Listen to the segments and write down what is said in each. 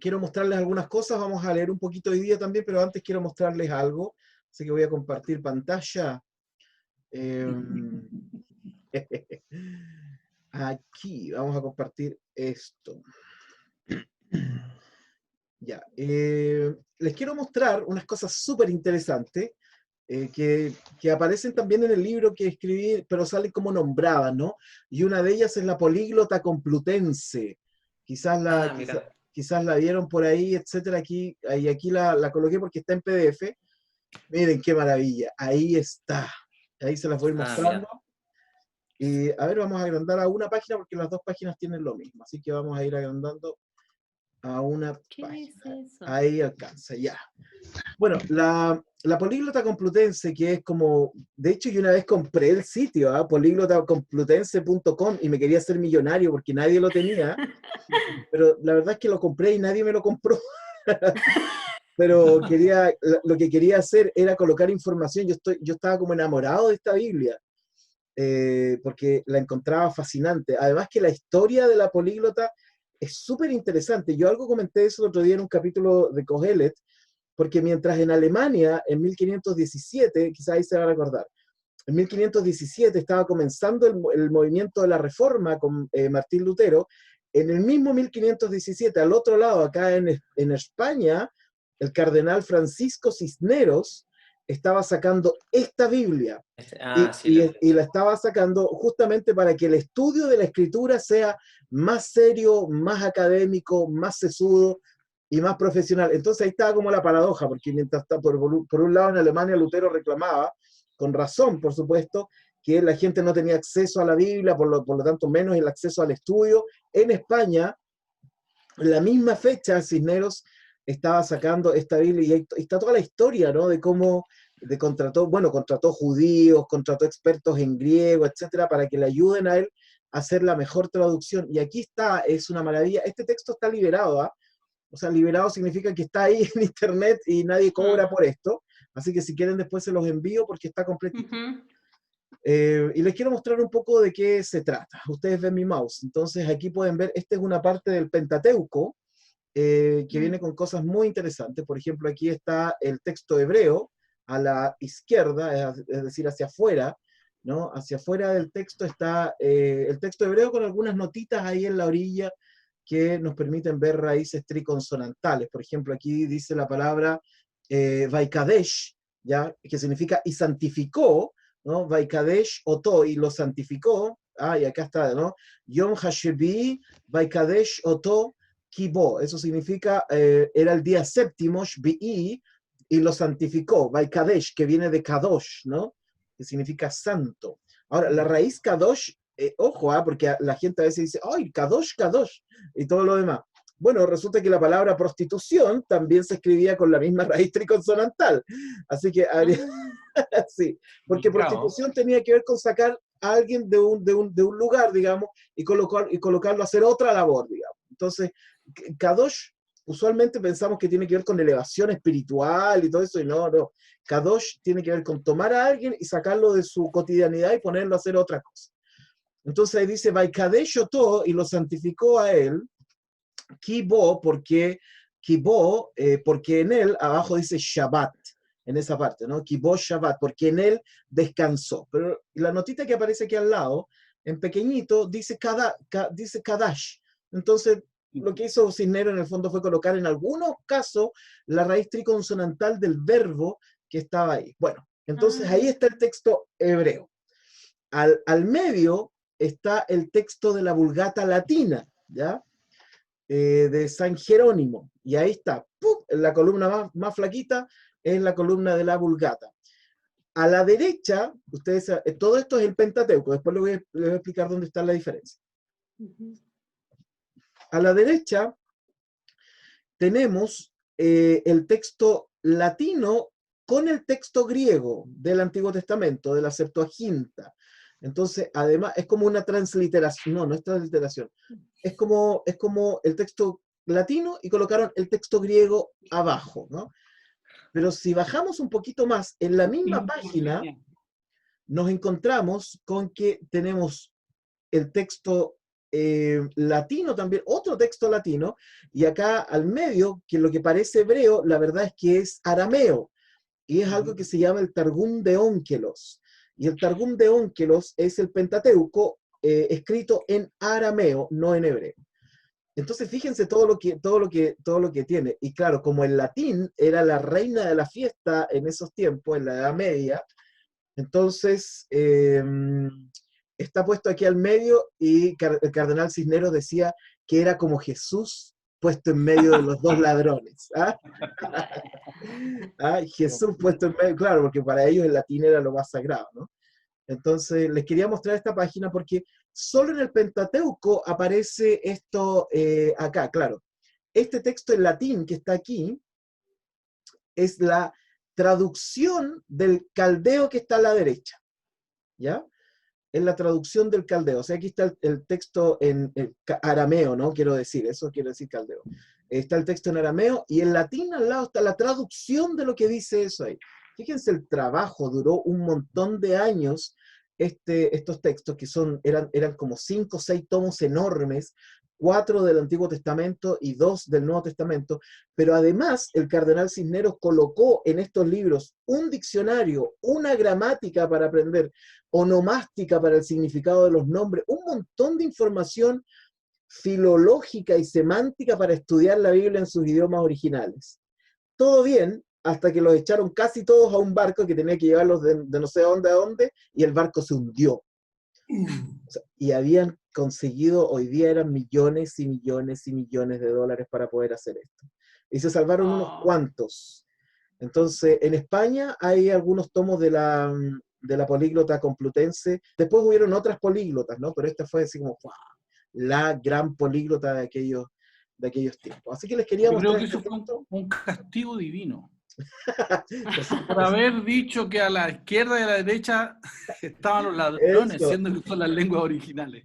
quiero mostrarles algunas cosas, vamos a leer un poquito hoy día también, pero antes quiero mostrarles algo, así que voy a compartir pantalla. Aquí vamos a compartir esto. Ya, les quiero mostrar unas cosas súper interesantes que aparecen también en el libro que escribí, pero salen como nombradas, ¿no? Y una de ellas es la políglota complutense. Quizás la, Ah, quizá- mira. quizás la vieron por ahí, etcétera. Aquí la coloqué porque está en PDF. Miren qué maravilla. Ahí está. Ahí se las voy Ah, mostrando. mira. Y a ver, vamos a agrandar a una página porque las dos páginas tienen lo mismo. Así que vamos a ir agrandando a una ¿Qué es página. eso? Ahí alcanza, ya. Bueno, la políglota complutense, que es como, de hecho yo una vez compré el sitio, políglotacomplutense.com y me quería hacer millonario porque nadie lo tenía, pero la verdad es que lo compré y nadie me lo compró. Pero lo que quería hacer era colocar información, yo estaba como enamorado de esta Biblia, porque la encontraba fascinante. Además que la historia de la políglota es súper interesante. Yo algo comenté eso el otro día en un capítulo de Kohelet, porque mientras en Alemania, en 1517, quizás ahí se van a acordar, en 1517 estaba comenzando el movimiento de la Reforma con Martín Lutero, en el mismo 1517, al otro lado, acá en España, el cardenal Francisco Cisneros estaba sacando esta Biblia, Sí, lo y escuché. la estaba sacando justamente para que el estudio de la escritura sea más serio, más académico, más sesudo y más profesional. Entonces ahí estaba como la paradoja, porque mientras por un lado en Alemania Lutero reclamaba, con razón por supuesto, que la gente no tenía acceso a la Biblia, por lo tanto menos el acceso al estudio. En España, en la misma fecha, Cisneros estaba sacando esta Biblia y ahí está toda la historia, ¿no? De cómo contrató judíos, contrató expertos en griego, etcétera, para que le ayuden a él a hacer la mejor traducción. Y aquí está, es una maravilla. Este texto está liberado, ¿ah? O sea, liberado significa que está ahí en internet y nadie cobra por esto. Así que si quieren después se los envío porque está completito. Y les quiero mostrar un poco de qué se trata. Ustedes ven mi mouse. Entonces aquí pueden ver, esta es una parte del Pentateuco que viene con cosas muy interesantes. Por ejemplo, aquí está el texto hebreo a la izquierda, es decir, hacia afuera, ¿no? Hacia afuera del texto está el texto hebreo con algunas notitas ahí en la orilla que nos permiten ver raíces triconsonantales. Por ejemplo, aquí dice la palabra Vaikadesh, ¿ya? Que significa y santificó, ¿no? Vaikadesh Oto, y lo santificó. Y acá está, ¿no? Yom Hashebi Vaikadesh Oto Kibo. Eso significa, era el día séptimo, Shbi'i, y lo santificó. Vaikadesh, que viene de Kadosh, ¿no? Que significa santo. Ahora, la raíz Kadosh, ojo, porque la gente a veces dice, ¡ay, Kadosh, Kadosh! Y todo lo demás. Bueno, resulta que la palabra prostitución también se escribía con la misma raíz triconsonantal. Así que, sí, porque Bravo. prostitución tenía que ver con sacar a alguien de un lugar, digamos, y colocarlo a hacer otra labor, digamos. Entonces, Kadosh, usualmente pensamos que tiene que ver con elevación espiritual y todo eso, y no. Kadosh tiene que ver con tomar a alguien y sacarlo de su cotidianidad y ponerlo a hacer otra cosa. Entonces ahí dice, Vaikadesh Oto, y lo santificó a él, Kibo, porque en él, abajo dice Shabbat, en esa parte, ¿no? Kibo Shabbat, porque en él descansó. Pero la notita que aparece aquí al lado, en pequeñito, dice Kadash. Entonces, lo que hizo Cisneros en el fondo fue colocar en algunos casos la raíz triconsonantal del verbo que estaba ahí. Bueno, entonces ahí está el texto hebreo. Al medio está el texto de la Vulgata latina, ¿ya? De San Jerónimo. Y ahí está, ¡pum! La columna más flaquita es la columna de la Vulgata. A la derecha, ustedes, todo esto es el Pentateuco, después les voy a explicar dónde está la diferencia. A la derecha tenemos el texto latino con el texto griego del Antiguo Testamento, de la Septuaginta. Entonces, además, es como una transliteración, no es transliteración, es como el texto latino y colocaron el texto griego abajo, ¿no? Pero si bajamos un poquito más, en la misma página nos encontramos con que tenemos el texto latino también, otro texto latino, y acá al medio, que lo que parece hebreo, la verdad es que es arameo, y es algo que se llama el Targum de Ónkelos. Y el Targum de Ónkelos es el Pentateuco escrito en arameo, no en hebreo. Entonces fíjense todo lo que tiene. Y claro, como el latín era la reina de la fiesta en esos tiempos, en la Edad Media, entonces está puesto aquí al medio y el cardenal Cisneros decía que era como Jesús puesto en medio de los dos ladrones. ¿Ah? ¿Ah? Jesús puesto en medio, claro, porque para ellos el latín era lo más sagrado, ¿no? Entonces, les quería mostrar esta página porque solo en el Pentateuco aparece esto acá, claro. Este texto en latín que está aquí es la traducción del caldeo que está a la derecha, ¿ya? Es la traducción del caldeo. O sea, aquí está el texto en arameo, ¿no? Quiero decir, eso quiero decir caldeo. Está el texto en arameo y en latín al lado está la traducción de lo que dice eso ahí. Fíjense, el trabajo duró un montón de años, estos textos que eran como 5 o 6 tomos enormes, 4 del Antiguo Testamento y 2 del Nuevo Testamento, pero además el cardenal Cisneros colocó en estos libros un diccionario, una gramática para aprender, onomástica para el significado de los nombres, un montón de información filológica y semántica para estudiar la Biblia en sus idiomas originales. Todo bien, hasta que los echaron casi todos a un barco que tenía que llevarlos de no sé a dónde, y el barco se hundió. O sea, y habían conseguido, hoy día eran millones y millones y millones de dólares para poder hacer esto. Y se salvaron unos cuantos. Entonces, en España hay algunos tomos de la políglota complutense. Después hubieron otras políglotas, ¿no? Pero esta fue así como ¡fua! La gran políglota de aquellos tiempos. Así que les quería Yo creo mostrar que este eso fue texto. un castigo divino. Por Eso, haber dicho que a la izquierda y a la derecha estaban los ladrones, eso, siendo que son las lenguas originales.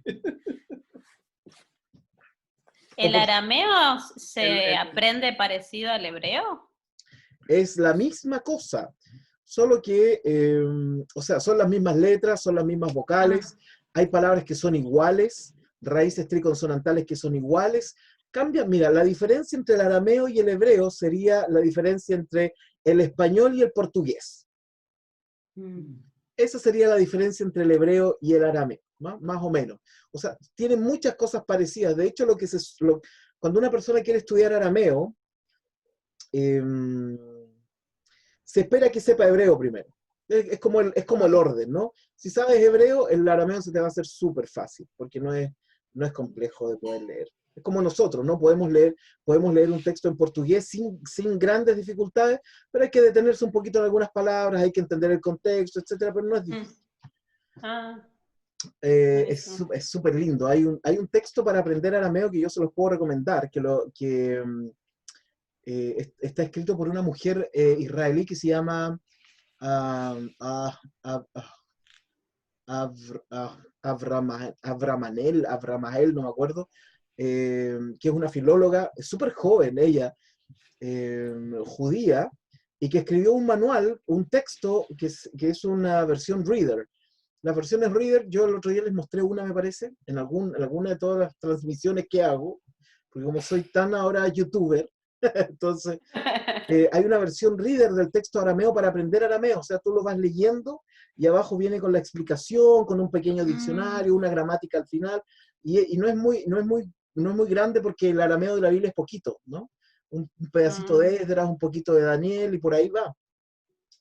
¿El arameo se el- aprende parecido al hebreo? es la misma cosa, solo que, o sea, son las mismas letras, son las mismas vocales, hay palabras que son iguales, raíces triconsonantales que son iguales, cambian, mira, la diferencia entre el arameo y el hebreo sería la diferencia entre el español y el portugués. Esa sería la diferencia entre el hebreo y el arameo, ¿no? Más o menos. O sea, tienen muchas cosas parecidas. De hecho, cuando una persona quiere estudiar arameo, eh, se espera que sepa hebreo primero. Es como el orden, ¿no? Si sabes hebreo, el arameo se te va a hacer súper fácil, porque no es complejo de poder leer. Es como nosotros, ¿no? Podemos leer un texto en portugués sin grandes dificultades, pero hay que detenerse un poquito en algunas palabras, hay que entender el contexto, etcétera, pero no es difícil. Es súper lindo. Hay un texto para aprender arameo que yo se los puedo recomendar, está escrito por una mujer israelí que se llama Avramahel, no me acuerdo, que es una filóloga súper joven, ella, judía, y que escribió un manual, un texto que es una versión Reader. Las versiones Reader, yo el otro día les mostré una, me parece, en alguna de todas las transmisiones que hago, porque como soy tan ahora youtuber, entonces hay una versión Reader del texto arameo para aprender arameo, o sea, tú lo vas leyendo y abajo viene con la explicación, con un pequeño diccionario, una gramática al final, y no es muy grande porque el arameo de la Biblia es poquito, ¿no? Un pedacito de Esdras, un poquito de Daniel y por ahí va.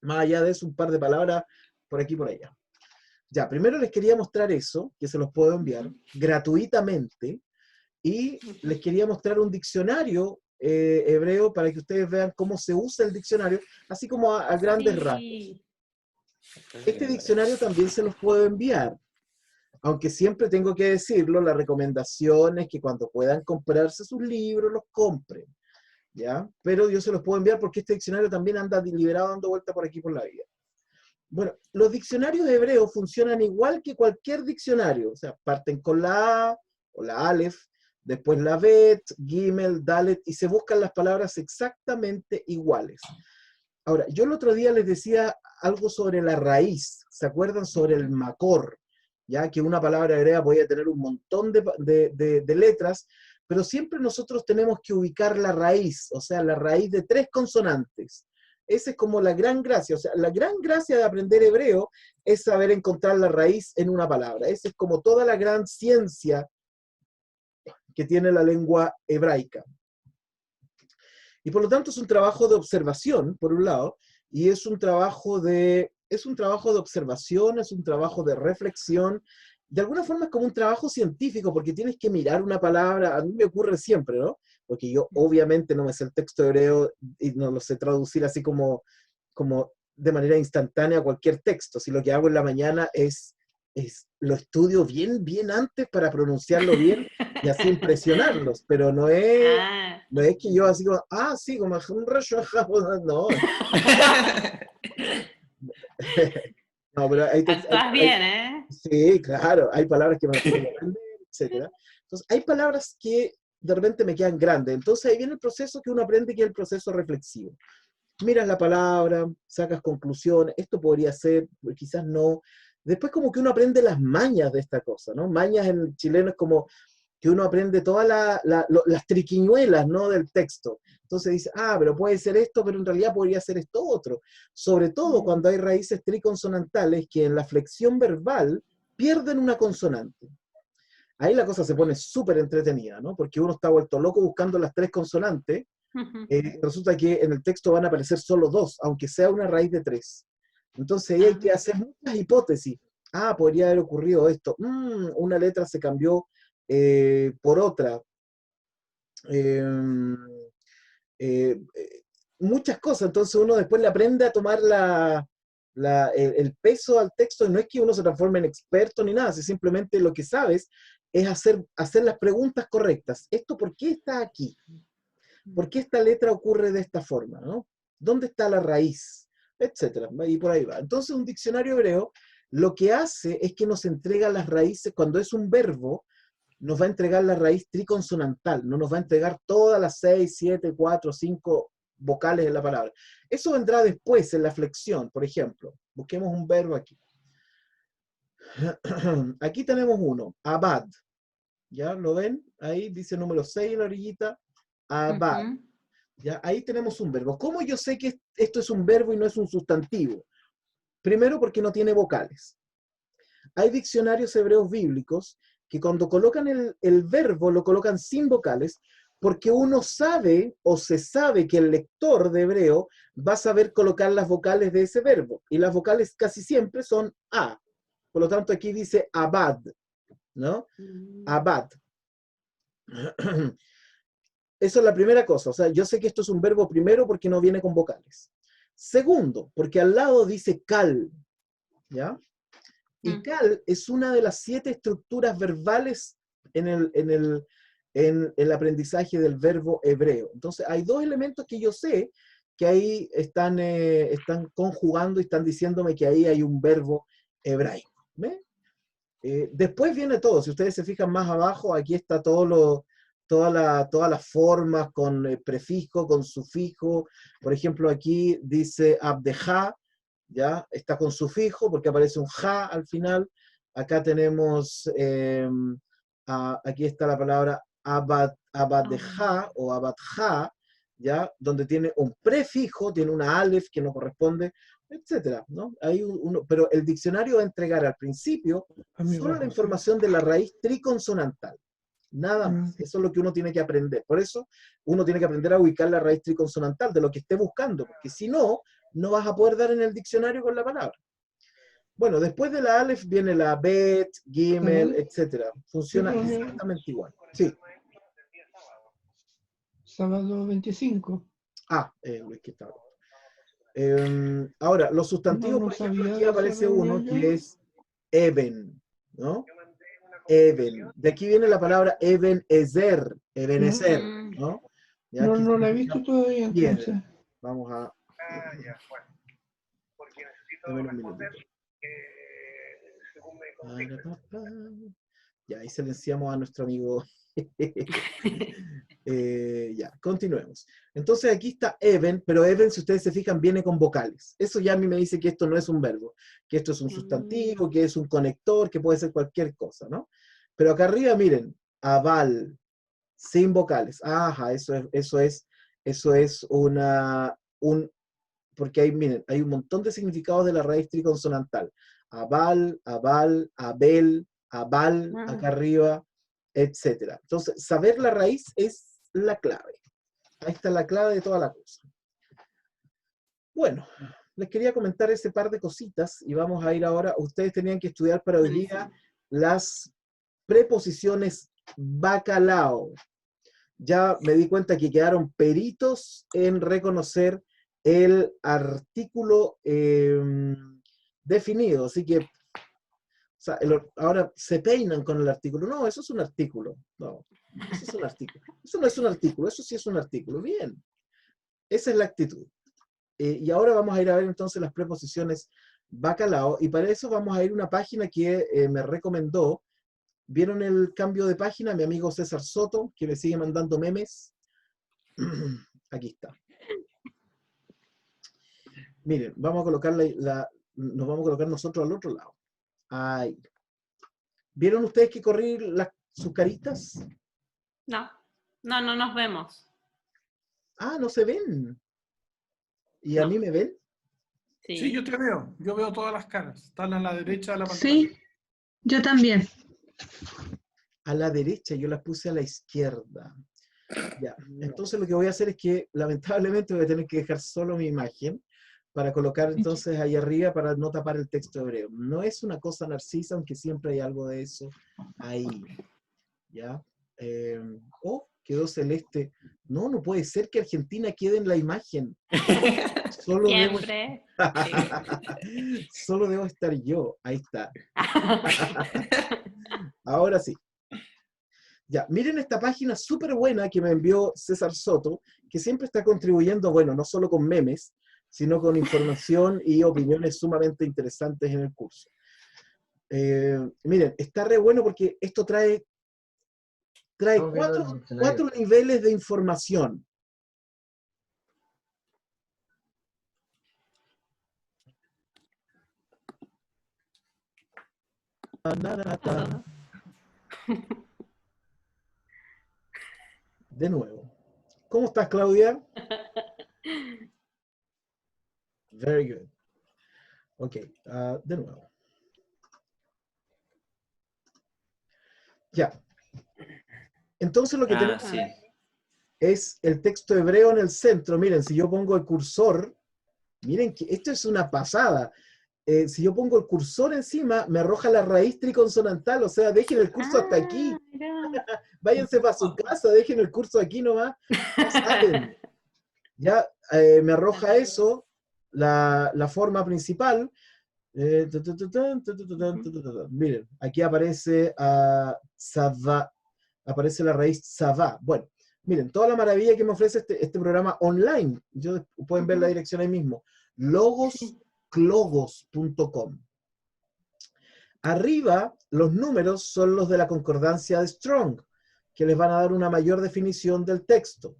Más allá de eso, un par de palabras por aquí y por allá. Ya, primero les quería mostrar eso, que se los puedo enviar gratuitamente, y les quería mostrar un diccionario hebreo para que ustedes vean cómo se usa el diccionario, así como a grandes rasgos. Este diccionario también se los puedo enviar, aunque siempre tengo que decirlo, la recomendación es que cuando puedan comprarse sus libros, los compren, ¿ya? Pero yo se los puedo enviar porque este diccionario también anda liberado dando vuelta por aquí por la vida. Bueno, los diccionarios hebreos funcionan igual que cualquier diccionario, o sea, parten con la A o la Aleph, después la Bet, Gimel, Dalet, y se buscan las palabras exactamente iguales. Ahora, yo el otro día les decía algo sobre la raíz, ¿se acuerdan? Sobre el Makor. ya que una palabra hebrea podía tener un montón de letras, pero siempre nosotros tenemos que ubicar la raíz, o sea, la raíz de 3 consonantes. Esa es como la gran gracia, o sea, la gran gracia de aprender hebreo es saber encontrar la raíz en una palabra. Esa es como toda la gran ciencia que tiene la lengua hebraica. Y por lo tanto es un trabajo de observación, por un lado, y es un trabajo de observación, es un trabajo de reflexión. De alguna forma es como un trabajo científico, porque tienes que mirar una palabra, a mí me ocurre siempre, ¿no? Porque yo obviamente no me sé el texto hebreo y no lo sé traducir así como de manera instantánea a cualquier texto. Si lo que hago en la mañana es lo estudio bien antes para pronunciarlo bien y así impresionarlos, pero no es, Ah, no es que yo así como, sí, como un rayo, no. No, pero actúas bien, ¿eh? sí, claro, hay palabras que me las tengo que aprender, etcétera. Entonces, hay palabras que de repente me quedan grandes. Entonces, ahí viene el proceso que uno aprende, que es el proceso reflexivo. Miras la palabra, sacas conclusiones, esto podría ser, quizás no. Después como que uno aprende las mañas de esta cosa, ¿no? Mañas en chileno es como que uno aprende todas las triquiñuelas, ¿no? Del texto. Entonces dice, pero puede ser esto, pero en realidad podría ser esto otro. Sobre todo cuando hay raíces triconsonantales que en la flexión verbal pierden una consonante. Ahí la cosa se pone súper entretenida, ¿no? Porque uno está vuelto loco buscando las 3 consonantes. Resulta que en el texto van a aparecer solo 2, aunque sea una raíz de 3. Entonces ahí hay que hacer muchas hipótesis. Podría haber ocurrido esto. Una letra se cambió por otra. Eh, eh, Muchas cosas. Entonces uno después le aprende a tomar el peso al texto. Y no es que uno se transforme en experto ni nada, si simplemente lo que sabes es hacer las preguntas correctas. ¿Esto por qué está aquí? ¿Por qué esta letra ocurre de esta forma? ¿No? ¿Dónde está la raíz? Etcétera. Y por ahí va. Entonces, un diccionario hebreo lo que hace es que nos entrega las raíces, cuando es un verbo, nos va a entregar la raíz triconsonantal, no nos va a entregar todas las 6, 7, 4, 5 vocales de la palabra. Eso vendrá después en la flexión, por ejemplo. Busquemos un verbo aquí. Aquí tenemos uno, abad. ¿Ya lo ven? Ahí dice número 6 en la orillita, abad. ¿Ya? Ahí tenemos un verbo. ¿Cómo yo sé que esto es un verbo y no es un sustantivo? Primero, porque no tiene vocales. Hay diccionarios hebreos bíblicos que cuando colocan el verbo lo colocan sin vocales, porque uno sabe o se sabe que el lector de hebreo va a saber colocar las vocales de ese verbo. Y las vocales casi siempre son A. Por lo tanto, aquí dice abad, ¿no? Abad. Eso es la primera cosa. O sea, yo sé que esto es un verbo primero porque no viene con vocales. Segundo, porque al lado dice cal, ¿ya? Y cal es una de las 7 estructuras verbales en el aprendizaje del verbo hebreo. Entonces, hay 2 elementos que yo sé que ahí están conjugando y están diciéndome que ahí hay un verbo hebraico. ¿Ve? Después viene todo. Si ustedes se fijan más abajo, aquí está todas las formas con prefijo, con sufijo. Por ejemplo, aquí dice abdeja, ¿ya? Está con sufijo porque aparece un ja al final. Acá tenemos, aquí está la palabra abadeja o abadja, ¿ya? Donde tiene un prefijo, tiene una alef que no corresponde, etcétera, ¿no? Pero el diccionario va a entregar al principio solo la información de la raíz triconsonantal. Nada más. Eso es lo que uno tiene que aprender. Por eso uno tiene que aprender a ubicar la raíz triconsonantal de lo que esté buscando, porque si no, no vas a poder dar en el diccionario con la palabra. Bueno, después de la Aleph viene la Bet, Gimel, etc. Funciona exactamente igual. Sí. Sábado 25. Luis, que está. Ahora, los sustantivos, por ejemplo, aquí aparece uno que es Eben, ¿no? Eben. De aquí viene la palabra Ebenezer, Ebenezer, ¿no? No la he visto todavía, entonces. Vamos a... Dame un minutito. Ya, ahí silenciamos a nuestro amigo. Ya, continuemos. Entonces aquí está even, pero even, si ustedes se fijan, viene con vocales. Eso ya a mí me dice que esto no es un verbo, que esto es un sustantivo, que es un conector, que puede ser cualquier cosa, ¿no? Pero acá arriba, miren, aval, sin vocales. Ajá, eso es porque hay, miren, hay un montón de significados de la raíz triconsonantal. Aval, abal, abel, abal, acá arriba, etcétera. Entonces, saber la raíz es la clave. Ahí está la clave de toda la cosa. Bueno, les quería comentar ese par de cositas y vamos a ir ahora. Ustedes tenían que estudiar para hoy día las preposiciones bacalao. Ya me di cuenta que quedaron peritos en reconocer el artículo definido, así que o sea, ahora se peinan con el artículo. No, eso es un artículo. No, eso es un artículo. Eso no es un artículo, eso sí es un artículo. Bien, esa es la actitud. Y ahora vamos a ir a ver entonces las preposiciones bacalao, y para eso vamos a ir a una página que me recomendó. ¿Vieron el cambio de página? Mi amigo César Soto, que me sigue mandando memes. Aquí está. Miren, vamos a colocar nos vamos a colocar nosotros al otro lado. Ahí. ¿Vieron ustedes que corrí sus caritas? No, no nos vemos. Ah, no se ven. ¿Y a No. mí me ven? Sí, yo te veo. Yo veo todas las caras. Están a la derecha de la pantalla. Sí, yo también. A la derecha, yo las puse a la izquierda. Ya. Entonces lo que voy a hacer es que lamentablemente voy a tener que dejar solo mi imagen para colocar entonces ahí arriba para no tapar el texto hebreo. No es una cosa narcisa, aunque siempre hay algo de eso ahí. ¿Ya? Oh, quedó celeste. No, no puede ser que Argentina quede en la imagen. Solo Siempre. Solo debo estar yo. Ahí está. Ahora sí. Ya, miren esta página súper buena que me envió César Soto, que siempre está contribuyendo, bueno, no solo con memes, sino con información y opiniones sumamente interesantes en el curso. Miren, está re bueno porque esto trae cuatro niveles de información. De nuevo. ¿Cómo estás, Claudia? Very good. Ok, de nuevo. Ya. Entonces lo que tenemos es el texto hebreo en el centro. Miren, si yo pongo el cursor, miren que esto es una pasada. Si yo pongo el cursor encima, me arroja la raíz triconsonantal, o sea, dejen el curso hasta aquí. Váyanse para su casa, dejen el curso aquí nomás. No salen. Ya me arroja eso, la forma principal. Miren, aquí aparece aparece la raíz Savá. Bueno, miren, toda la maravilla que me ofrece este programa online. Pueden ver la dirección ahí mismo. Logosclogos.com. Arriba, los números son los de la concordancia de Strong, que les van a dar una mayor definición del texto.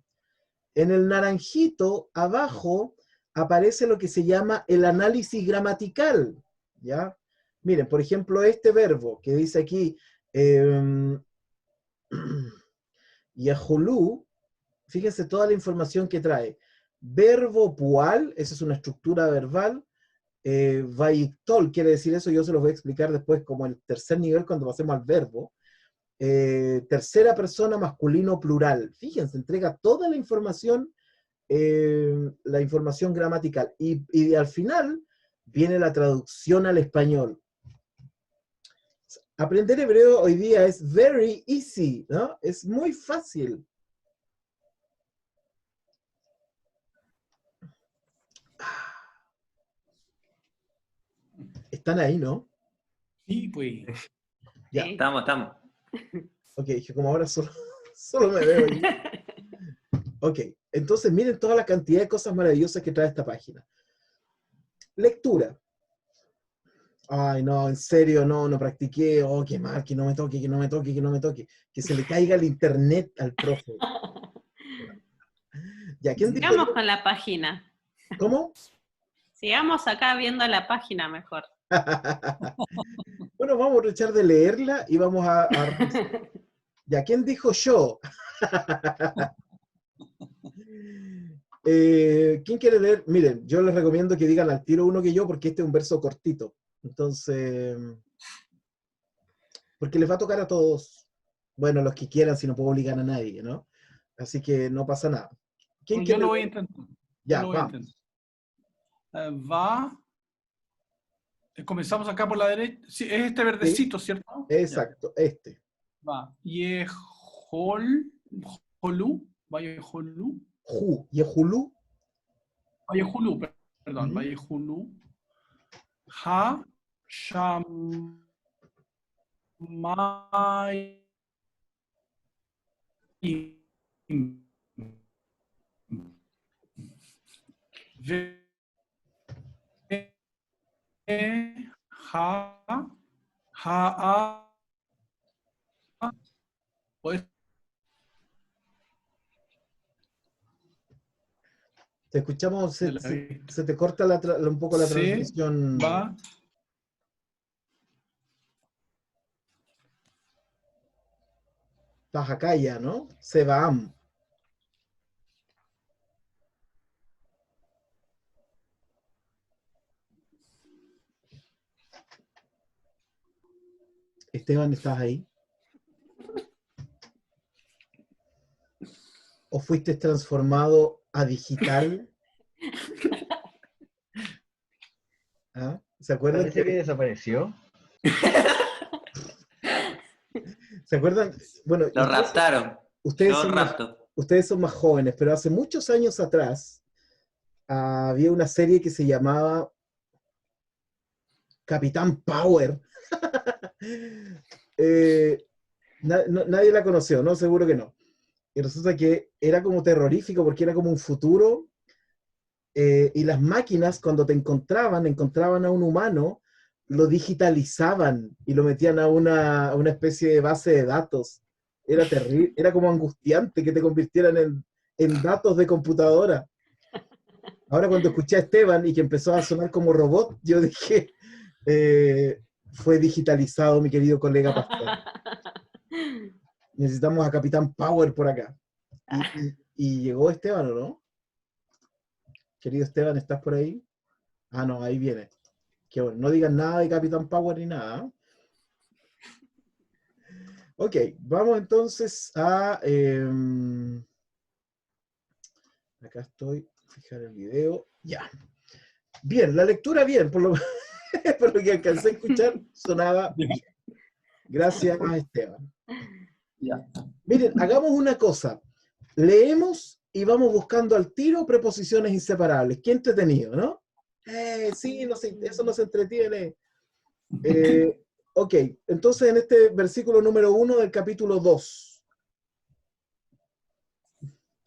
En el naranjito, abajo, aparece lo que se llama el análisis gramatical, ¿ya? Miren, por ejemplo, este verbo que dice aquí, Yahulú, fíjense toda la información que trae. Verbo pual, esa es una estructura verbal. Vaiktol quiere decir eso, yo se los voy a explicar después como el tercer nivel cuando pasemos al verbo. Tercera persona masculino plural. Fíjense, entrega toda la información gramatical. Y al final viene la traducción al español. Aprender hebreo hoy día es very easy, ¿no? Es muy fácil. Están ahí, ¿no? Sí, pues. Ya. Estamos. Ok, que como ahora solo me veo ahí. Ok, entonces miren toda la cantidad de cosas maravillosas que trae esta página. Lectura. Ay, no, en serio, no practiqué. Oh, qué mal, que no me toque, que no me toque, que no me toque. Que se le caiga el internet al profe. Ya, ¿quién dijo Sigamos yo? con la página. ¿Cómo? Sigamos acá viendo la página mejor. Bueno, vamos a aprovechar de leerla y vamos a... Ya, ¿quién dijo yo? ¿Quién quiere leer? Miren, yo les recomiendo que digan al tiro uno que yo, porque este es un verso cortito. Entonces, porque les va a tocar a todos. Bueno, los que quieran, si no puedo obligar a nadie, ¿no? Así que no pasa nada. ¿Quién Yo quiere lo voy a leer? intentar. Ya, Yo lo voy a vamos. intentar. Comenzamos acá por la derecha. Sí, es este verdecito, ¿cierto? Exacto, este. Ya. Va. Vallejolú. Yehulú. Vallejulú, perdón. Ujú. Vallejulú. Ha. Shamay. Pues, Te escuchamos, de la vista. se te corta un poco la Se transmisión. va. Estás acá ya, ¿no? Sebaam. Esteban, ¿estás ahí? ¿O fuiste transformado a digital? ¿Ah? ¿Se acuerdan? Parece que desapareció. ¿Se acuerdan? Bueno, Lo raptaron. ustedes Yo son rapto. ustedes son más jóvenes, pero hace muchos años atrás había una serie que se llamaba Capitán Power. Nadie la conoció, ¿no? Seguro que no. Y resulta que era como terrorífico porque era como un futuro y las máquinas cuando te encontraban a un humano, lo digitalizaban y lo metían a una especie de base de datos. Era terrible, era como angustiante que te convirtieran en datos de computadora. Ahora cuando escuché a Esteban y que empezó a sonar como robot, yo dije, fue digitalizado mi querido colega Pastor. Necesitamos a Capitán Power por acá. Y llegó Esteban, ¿o no? Querido Esteban, ¿estás por ahí? Ah, no, ahí viene. Qué bueno, no digan nada de Capitán Power ni nada. Ok, vamos entonces a... acá estoy, fijar el video. Ya. Bien, la lectura bien, por lo que alcancé a escuchar, sonaba bien. Gracias a Esteban. Ya. Miren, hagamos una cosa. Leemos y vamos buscando al tiro preposiciones inseparables. Qué entretenido, ¿no? Sí, no sé, eso nos entretiene. Ok, entonces en este versículo número 1 del capítulo 2,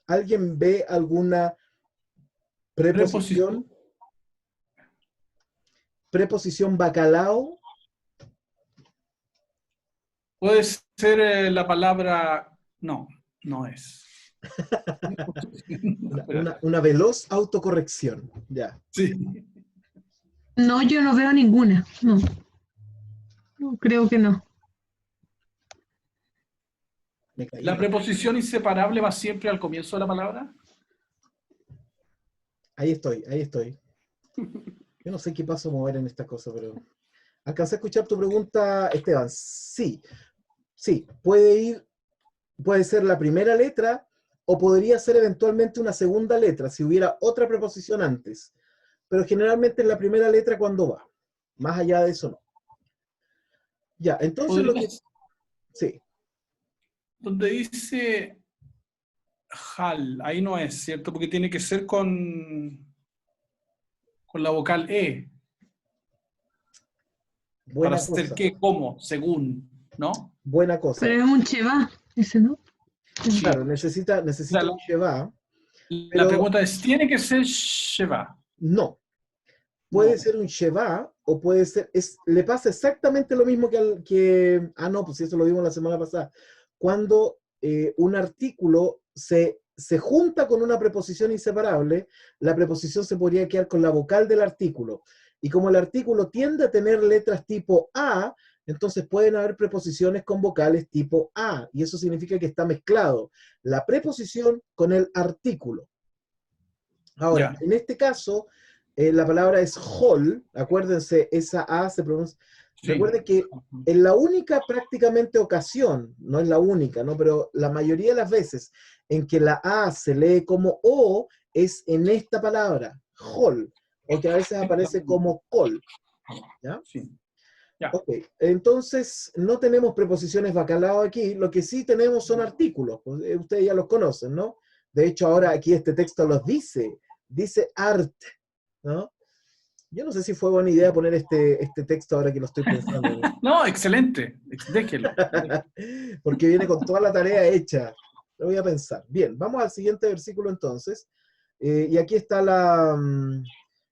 ¿alguien ve alguna preposición? Preposición bacalao. Puede ser la palabra. No, no es. Una veloz autocorrección. Ya. Sí. No, yo no veo ninguna. No. No, creo que no. Me caí. ¿La preposición inseparable va siempre al comienzo de la palabra? Ahí estoy, ahí estoy. Yo no sé qué paso mover en esta cosa, pero... ¿Alcancé a escuchar tu pregunta, Esteban? Sí. Sí, puede ser la primera letra o podría ser eventualmente una segunda letra si hubiera otra preposición antes. Pero generalmente es la primera letra cuando va. Más allá de eso no. Ya, entonces lo que... Sí. Donde dice hal, ahí no es, ¿cierto? Porque tiene que ser con la vocal E. Buena Para cosa. hacer qué, cómo, según, ¿no? Buena cosa. Pero es un cheva, ese, ¿no? Claro, necesita Claro. un Sheva. La pregunta es, ¿tiene que ser Sheva? No. puede No. ser un Sheva, o puede ser, le pasa exactamente lo mismo no, pues eso lo vimos la semana pasada, cuando un artículo se junta con una preposición inseparable, la preposición se podría quedar con la vocal del artículo, y como el artículo tiende a tener letras tipo A, entonces pueden haber preposiciones con vocales tipo A, y eso significa que está mezclado la preposición con el artículo. Ahora, Ya. en este caso, la palabra es hol, acuérdense, esa A se pronuncia. Sí. Recuerden que en la única prácticamente ocasión, no es la única, ¿no? Pero la mayoría de las veces en que la A se lee como O es en esta palabra, hol, o que a veces aparece como col, ¿ya? Sí. Ya. Ok, entonces no tenemos preposiciones bacalao aquí, lo que sí tenemos son artículos, pues, ustedes ya los conocen, ¿no? De hecho, ahora aquí este texto los dice art, ¿no? Yo no sé si fue buena idea poner este texto ahora que lo estoy pensando, ¿no? No, excelente. Déjelo. Porque viene con toda la tarea hecha. Lo voy a pensar. Bien, vamos al siguiente versículo entonces. Y aquí está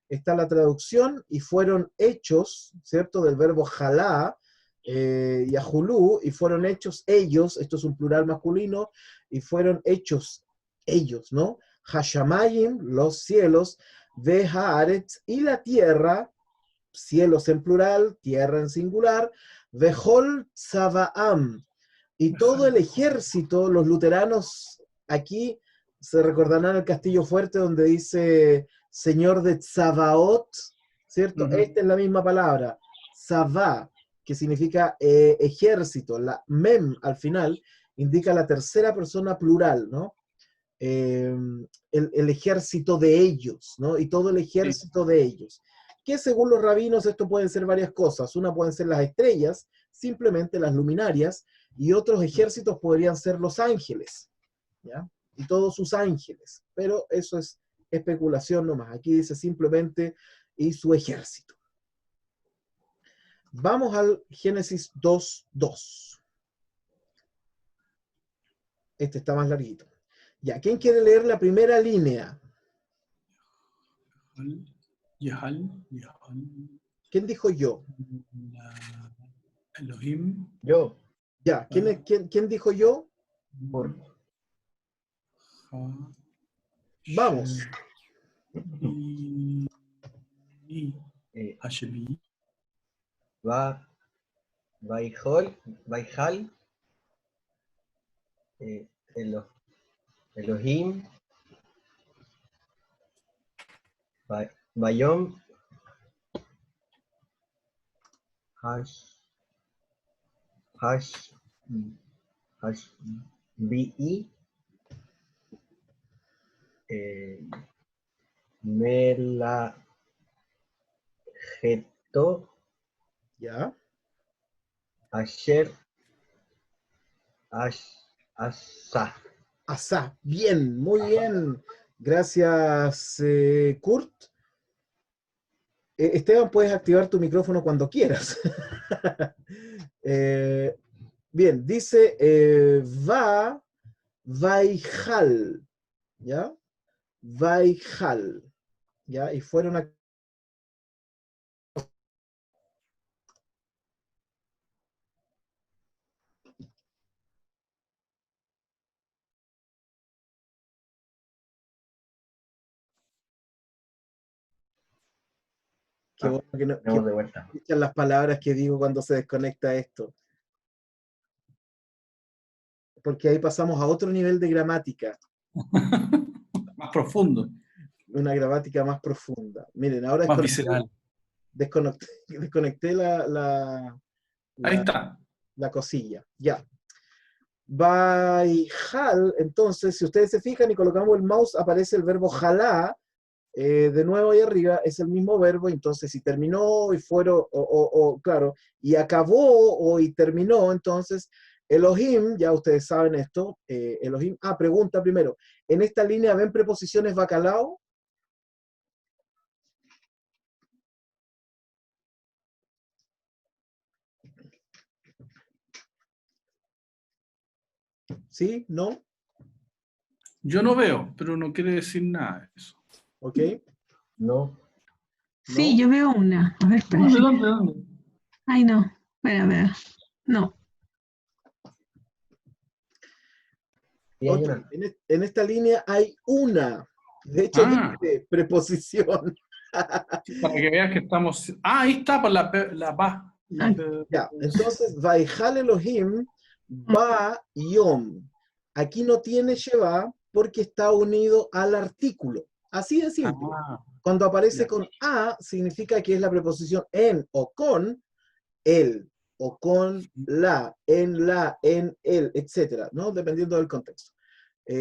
está la traducción, y fueron hechos, ¿cierto? Del verbo jalá, y ajulú, y fueron hechos ellos, esto es un plural masculino, y fueron hechos ellos, ¿no? Hashamayim, los cielos, ve haaretz, y la tierra, cielos en plural, tierra en singular, vehol tzavaam, y todo el ejército, los luteranos aquí se recordarán el Castillo Fuerte donde dice Señor de Tzavaot, ¿cierto? Ujú. Esta es la misma palabra, Tzavá, que significa ejército. La mem al final indica la tercera persona plural, ¿no? El ejército de ellos, ¿no? Y todo el ejército de ellos. Que según los rabinos esto pueden ser varias cosas. Una pueden ser las estrellas, simplemente las luminarias, y otros ejércitos podrían ser los ángeles, ¿ya? Y todos sus ángeles. Pero eso es especulación nomás. Aquí dice simplemente y su ejército. Vamos al Génesis 2:2. Este está más larguito. Ya, ¿quién quiere leer la primera línea? Yahal. ¿Quién dijo yo? Elohim. Yo, Ya, ¿quién dijo yo? por Vamos. Hashemi. Baijal, Elohim, Bayom, Bi, Melageto, Ya. Asher, Asa. Asá. Bien, muy bien. Gracias, Kurt. Esteban, puedes activar tu micrófono cuando quieras. Bien, dice Vaijal, ¿ya? Vaijal, ¿ya? Y fueron a... Qué bueno que no Tenemos de vuelta. escuchan las palabras que digo cuando se desconecta esto. Porque ahí pasamos a otro nivel de gramática. Más profundo. Una gramática más profunda. Miren, ahora Más visceral. desconecté Ahí está. la cosilla. Ya. Baijal, entonces, si ustedes se fijan y colocamos el mouse, aparece el verbo jalá, de nuevo ahí arriba, es el mismo verbo, entonces si terminó y fueron, claro, y acabó y terminó, entonces Elohim, ya ustedes saben esto, Elohim, pregunta primero, ¿en esta línea ven preposiciones bacalao? ¿Sí? ¿No? Yo no veo, pero no quiere decir nada de eso. ¿Ok? No, Sí, yo veo una. A ver, espera. ¿Dónde? Ay, no. Espera. No. Sí, hay Ok, una. en esta línea hay una. De hecho, dice preposición. Sí, para que veas que estamos. Ah, ahí está, por la pa. Ah, Ya, entonces, Vaijal Elohim ba yom. Aquí no tiene Sheva porque está unido al artículo. Así de simple. Ah, Cuando aparece ya. con a, significa que es la preposición en o con el, o con la, en el, etcétera, ¿no? Dependiendo del contexto. ¿Y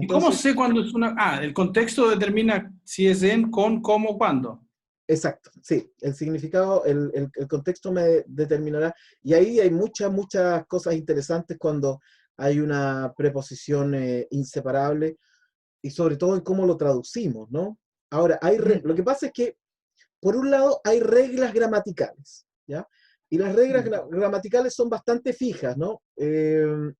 cómo Entonces, sé cuándo es una? Ah, el contexto determina si es en, con, cómo, cuándo. exacto, sí, el significado, el contexto me determinará. Y ahí hay muchas cosas interesantes cuando hay una preposición inseparable y sobre todo en cómo lo traducimos, ¿no? Ahora, lo que pasa es que, por un lado, hay reglas gramaticales, ¿ya? Y las reglas gramaticales son bastante fijas, ¿no?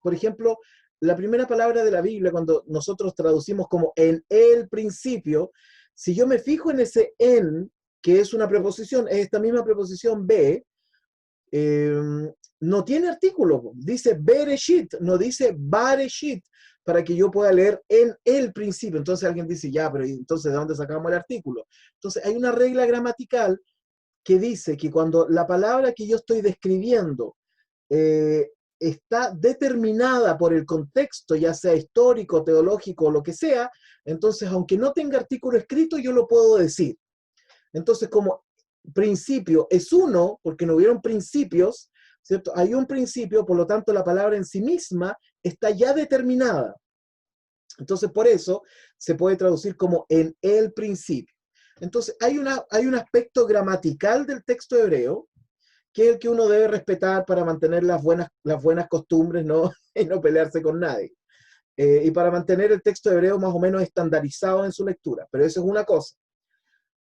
Por ejemplo, la primera palabra de la Biblia, cuando nosotros traducimos como en el principio, si yo me fijo en ese en, que es una preposición, es esta misma preposición be, no tiene artículo, dice bereshit, no dice bareshit, para que yo pueda leer en el principio. Entonces alguien dice, ya, pero entonces ¿de dónde sacamos el artículo? Entonces hay una regla gramatical que dice que cuando la palabra que yo estoy describiendo eh, está determinada por el contexto, ya sea histórico, teológico o lo que sea, entonces aunque no tenga artículo escrito, yo lo puedo decir. Entonces, como principio es uno, porque no hubieron principios, ¿cierto? Hay un principio, por lo tanto la palabra en sí misma está ya determinada. Entonces, por eso se puede traducir como en el principio. Entonces, hay un aspecto gramatical del texto hebreo, que es el que uno debe respetar para mantener las buenas costumbres, ¿no? Y no pelearse con nadie. Y para mantener el texto hebreo más o menos estandarizado en su lectura. Pero eso es una cosa.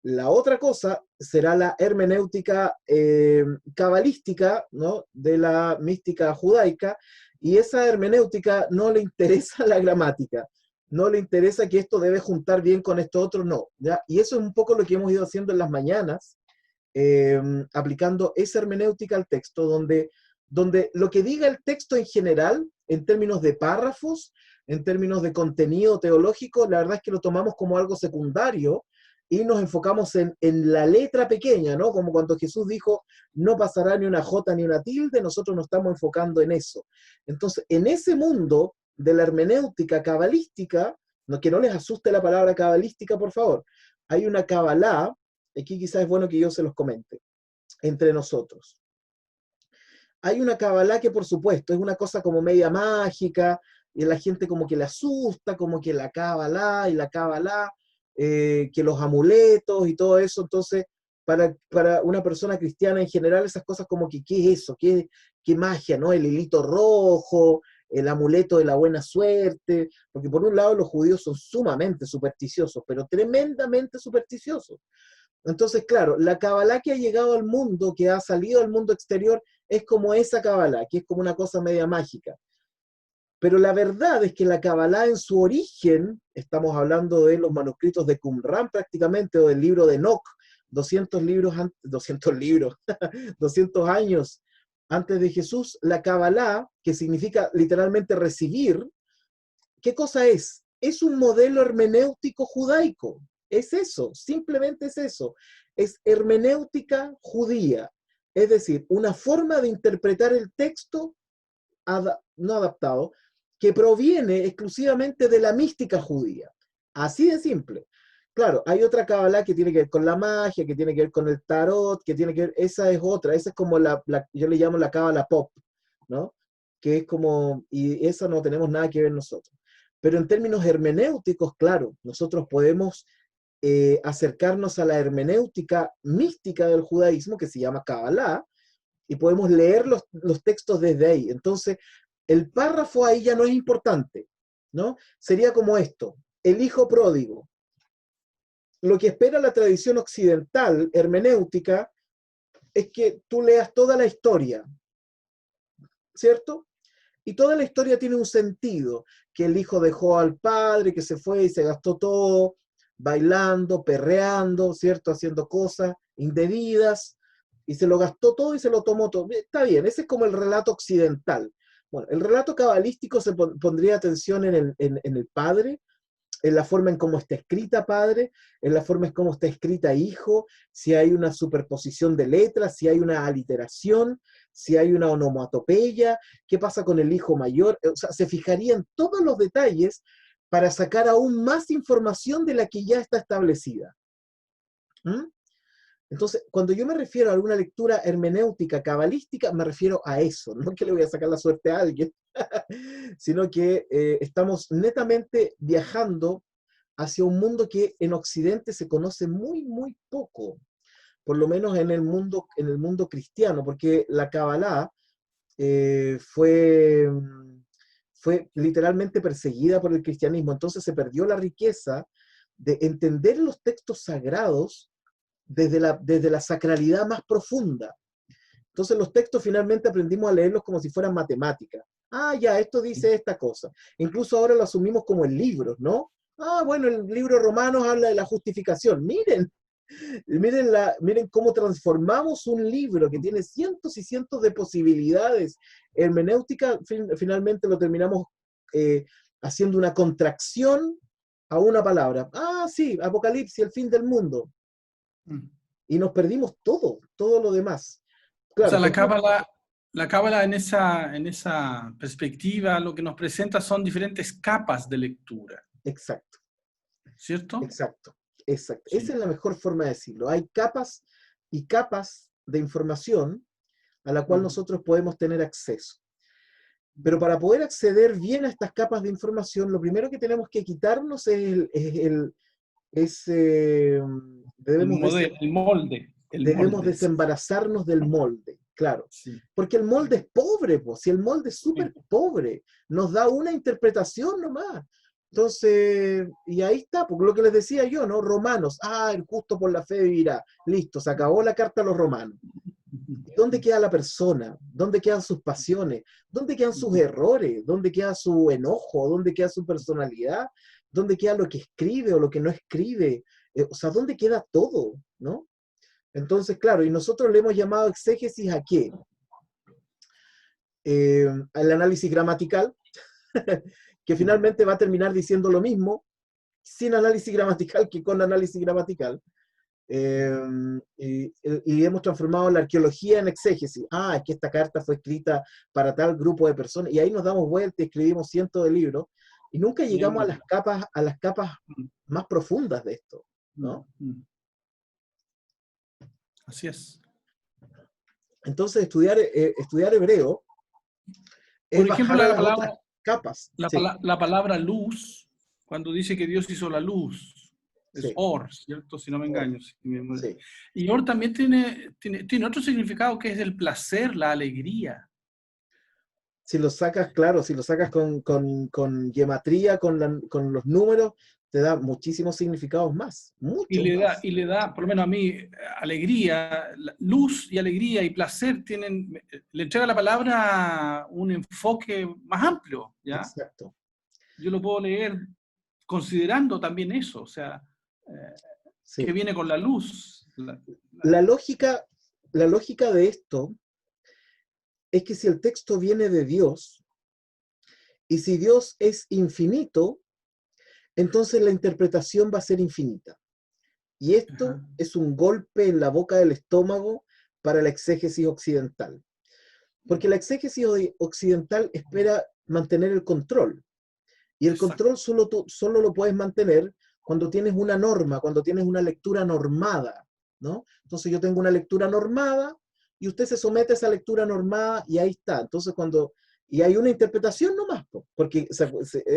La otra cosa será la hermenéutica cabalística, ¿no? De la mística judaica, y esa hermenéutica no le interesa la gramática, no le interesa que esto debe juntar bien con esto otro, no, ¿ya? Y eso es un poco lo que hemos ido haciendo en las mañanas, aplicando esa hermenéutica al texto, donde lo que diga el texto en general, en términos de párrafos, en términos de contenido teológico, la verdad es que lo tomamos como algo secundario, y nos enfocamos en la letra pequeña, ¿no? Como cuando Jesús dijo, no pasará ni una jota ni una tilde, nosotros nos estamos enfocando en eso. Entonces, en ese mundo de la hermenéutica cabalística, que no les asuste la palabra cabalística, por favor, hay una cabalá, aquí quizás es bueno que yo se los comente, entre nosotros. Hay una cabalá que, por supuesto, es una cosa como media mágica, y la gente como que le asusta, como que la cabalá y la cabalá, que los amuletos y todo eso. Entonces, para una persona cristiana en general, esas cosas como que, ¿qué es eso? ¿Qué magia, no? El hilito rojo, el amuleto de la buena suerte, porque por un lado los judíos son sumamente supersticiosos, pero tremendamente supersticiosos. Entonces, claro, la cabalá que ha llegado al mundo, que ha salido al mundo exterior, es como esa cabalá, que es como una cosa media mágica. Pero la verdad es que la Kabbalah en su origen, estamos hablando de los manuscritos de Qumran prácticamente, o del libro de Enoch, 200 años antes de Jesús, la Kabbalah, que significa literalmente recibir, ¿qué cosa es? Es un modelo hermenéutico judaico. Es eso, simplemente es eso. Es hermenéutica judía. Es decir, una forma de interpretar el texto no adaptado, que proviene exclusivamente de la mística judía. Así de simple. Claro, hay otra Kabbalah que tiene que ver con la magia, que tiene que ver con el tarot, que tiene que ver, esa es otra, esa es como yo le llamo la Kabbalah pop, ¿no? Que es como, y esa no tenemos nada que ver nosotros. Pero en términos hermenéuticos, claro, nosotros podemos acercarnos a la hermenéutica mística del judaísmo, que se llama Kabbalah, y podemos leer los textos desde ahí. Entonces, el párrafo ahí ya no es importante, ¿no? Sería como esto: el hijo pródigo. Lo que espera la tradición occidental hermenéutica es que tú leas toda la historia, ¿cierto? Y toda la historia tiene un sentido, que el hijo dejó al padre, que se fue y se gastó todo, bailando, perreando, ¿cierto? Haciendo cosas indebidas, y se lo gastó todo y se lo tomó todo. Está bien, ese es como el relato occidental. Bueno, el relato cabalístico se pondría atención en el padre, en la forma en cómo está escrita padre, en la forma en cómo está escrita hijo, si hay una superposición de letras, si hay una aliteración, si hay una onomatopeya, qué pasa con el hijo mayor. O sea, se fijaría en todos los detalles para sacar aún más información de la que ya está establecida. ¿Mm? Entonces, cuando yo me refiero a alguna lectura hermenéutica, cabalística, me refiero a eso, no que le voy a sacar la suerte a alguien, sino que estamos netamente viajando hacia un mundo que en Occidente se conoce muy, muy poco, por lo menos en el mundo cristiano, porque la Kabbalah fue literalmente perseguida por el cristianismo, entonces se perdió la riqueza de entender los textos sagrados desde la sacralidad más profunda. Entonces los textos finalmente aprendimos a leerlos como si fueran matemáticas. Ah, ya, esto dice esta cosa. Incluso ahora lo asumimos como en libros, ¿no? Ah, bueno, el libro de Romanos habla de la justificación. Miren cómo transformamos un libro que tiene cientos y cientos de posibilidades. Hermenéutica, finalmente lo terminamos haciendo una contracción a una palabra. Ah, sí, Apocalipsis, el fin del mundo. Y nos perdimos todo lo demás. Claro, o sea, la cábala en esa perspectiva lo que nos presenta son diferentes capas de lectura. Exacto. ¿Cierto? Exacto. Sí. Esa es la mejor forma de decirlo. Hay capas y capas de información a la cual nosotros podemos tener acceso. Pero para poder acceder bien a estas capas de información, lo primero que tenemos que quitarnos debemos desembarazarnos del molde, claro. Sí. Porque el molde es pobre, pues, si el molde es súper pobre, nos da una interpretación nomás. Entonces, y ahí está, porque lo que les decía yo, ¿no? Romanos, el justo por la fe vivirá. Listo, se acabó la carta a los romanos. ¿Dónde queda la persona? ¿Dónde quedan sus pasiones? ¿Dónde quedan sus errores? ¿Dónde queda su enojo? ¿Dónde queda su personalidad? ¿Dónde queda lo que escribe o lo que no escribe? O sea, ¿dónde queda todo? ¿No? Entonces, claro, y nosotros le hemos llamado exégesis ¿a qué? Al análisis gramatical, que finalmente va a terminar diciendo lo mismo, sin análisis gramatical que con análisis gramatical. Y hemos transformado la arqueología en exégesis. Es que esta carta fue escrita para tal grupo de personas, y ahí nos damos vuelta y escribimos cientos de libros, y nunca llegamos a las capas más profundas de esto, ¿no? Así es. Entonces, estudiar hebreo es por ejemplo, bajar a las otras capas. La palabra luz, cuando dice que Dios hizo la luz, es Or, ¿cierto? Si no me engaño. Sí. Y Or también tiene otro significado que es el placer, la alegría. Si lo sacas, claro, si lo sacas con gematría, con los números, te da muchísimos significados más. Y le da, por lo menos a mí, alegría, luz y alegría y placer le entrega a la palabra un enfoque más amplio, ¿ya? Exacto. Yo lo puedo leer considerando también eso, o sea, que viene con la luz. La lógica de esto es que si el texto viene de Dios, y si Dios es infinito, entonces la interpretación va a ser infinita. Y esto es un golpe en la boca del estómago para la exégesis occidental. Porque la exégesis occidental espera mantener el control. Y el control solo lo puedes mantener cuando tienes una norma, cuando tienes una lectura normada, ¿no? Entonces yo tengo una lectura normada y usted se somete a esa lectura normada y ahí está. Entonces y hay una interpretación nomás, porque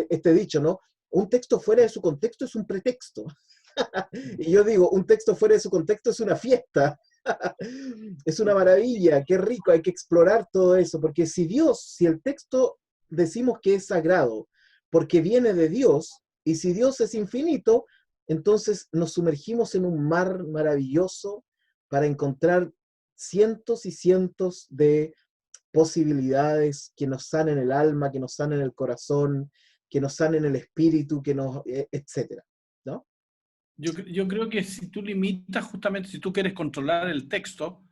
este dicho, ¿no? Un texto fuera de su contexto es un pretexto. Y yo digo, un texto fuera de su contexto es una fiesta. Es una maravilla, qué rico, hay que explorar todo eso, porque si el texto decimos que es sagrado, porque viene de Dios, y si Dios es infinito, entonces nos sumergimos en un mar maravilloso para encontrar cientos y cientos de posibilidades que nos sanen el alma, que nos sanen el corazón, que nos sanen el espíritu, etcétera, ¿no? Yo creo que si tú limitas justamente, si tú quieres controlar el texto,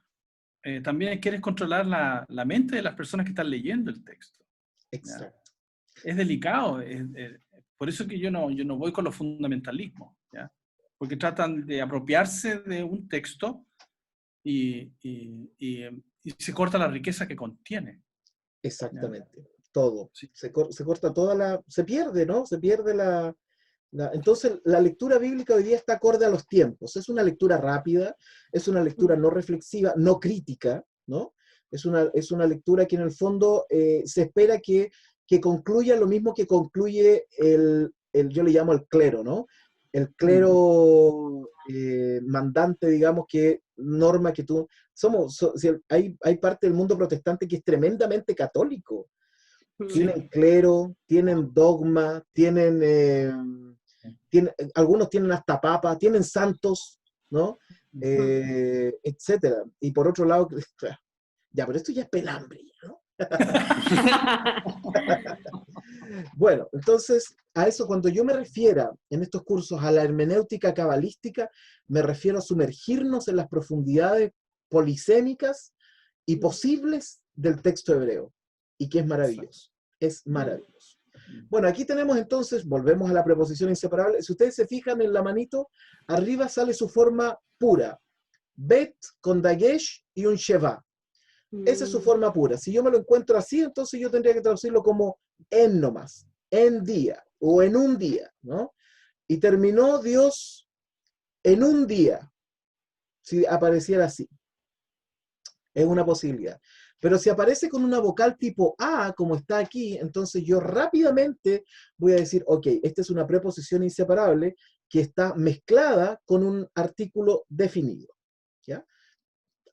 también quieres controlar la mente de las personas que están leyendo el texto. ¿Ya? Exacto. Es delicado. Por eso que yo no voy con los fundamentalismos, ¿ya? Porque tratan de apropiarse de un texto y se corta la riqueza que contiene. Exactamente. ¿Ya? Todo. Sí. Se corta se pierde, ¿no? Se pierde entonces, la lectura bíblica hoy día está acorde a los tiempos. Es una lectura rápida, es una lectura no reflexiva, no crítica, ¿no? Es una lectura que en el fondo se espera que concluya lo mismo que concluye yo le llamo el clero, ¿no? El clero mandante, digamos, que norma que tú... hay parte del mundo protestante que es tremendamente católico. Tienen clero, tienen dogma, algunos tienen hasta papa, tienen santos, ¿no? Etcétera. Y por otro lado, ya, pero esto ya es pelambre, ¿no? Bueno, entonces, a eso cuando yo me refiera en estos cursos a la hermenéutica cabalística, me refiero a sumergirnos en las profundidades polisémicas y posibles del texto hebreo, y que es maravilloso, es maravilloso. Bueno, aquí tenemos entonces, volvemos a la preposición inseparable. Si ustedes se fijan en la manito, arriba sale su forma pura, bet con dagesh y un sheva. Esa es su forma pura. Si yo me lo encuentro así, entonces yo tendría que traducirlo como en nomás, en día, o en un día, ¿no? Y terminó Dios en un día, si apareciera así. Es una posibilidad. Pero si aparece con una vocal tipo A, como está aquí, entonces yo rápidamente voy a decir, ok, esta es una preposición inseparable que está mezclada con un artículo definido, ¿ya?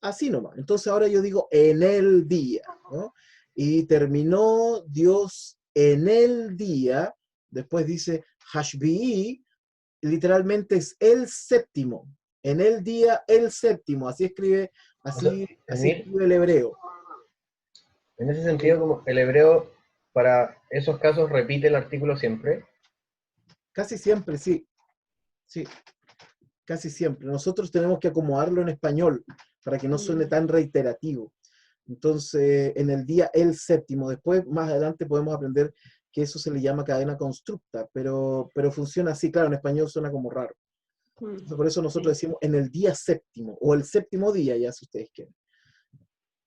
Así nomás. Entonces ahora yo digo en el día, ¿no? Y terminó Dios en el día, después dice Hashbi'i, literalmente es el séptimo, en el día el séptimo, así escribe el hebreo. En ese sentido, como el hebreo para esos casos repite el artículo siempre. Casi siempre, sí. Sí, casi siempre. Nosotros tenemos que acomodarlo en español para que no suene tan reiterativo. Entonces, en el día el séptimo, después más adelante podemos aprender que eso se le llama cadena constructa, pero funciona así, claro, en español suena como raro. Entonces, por eso nosotros decimos en el día séptimo, o el séptimo día, ya si ustedes quieren.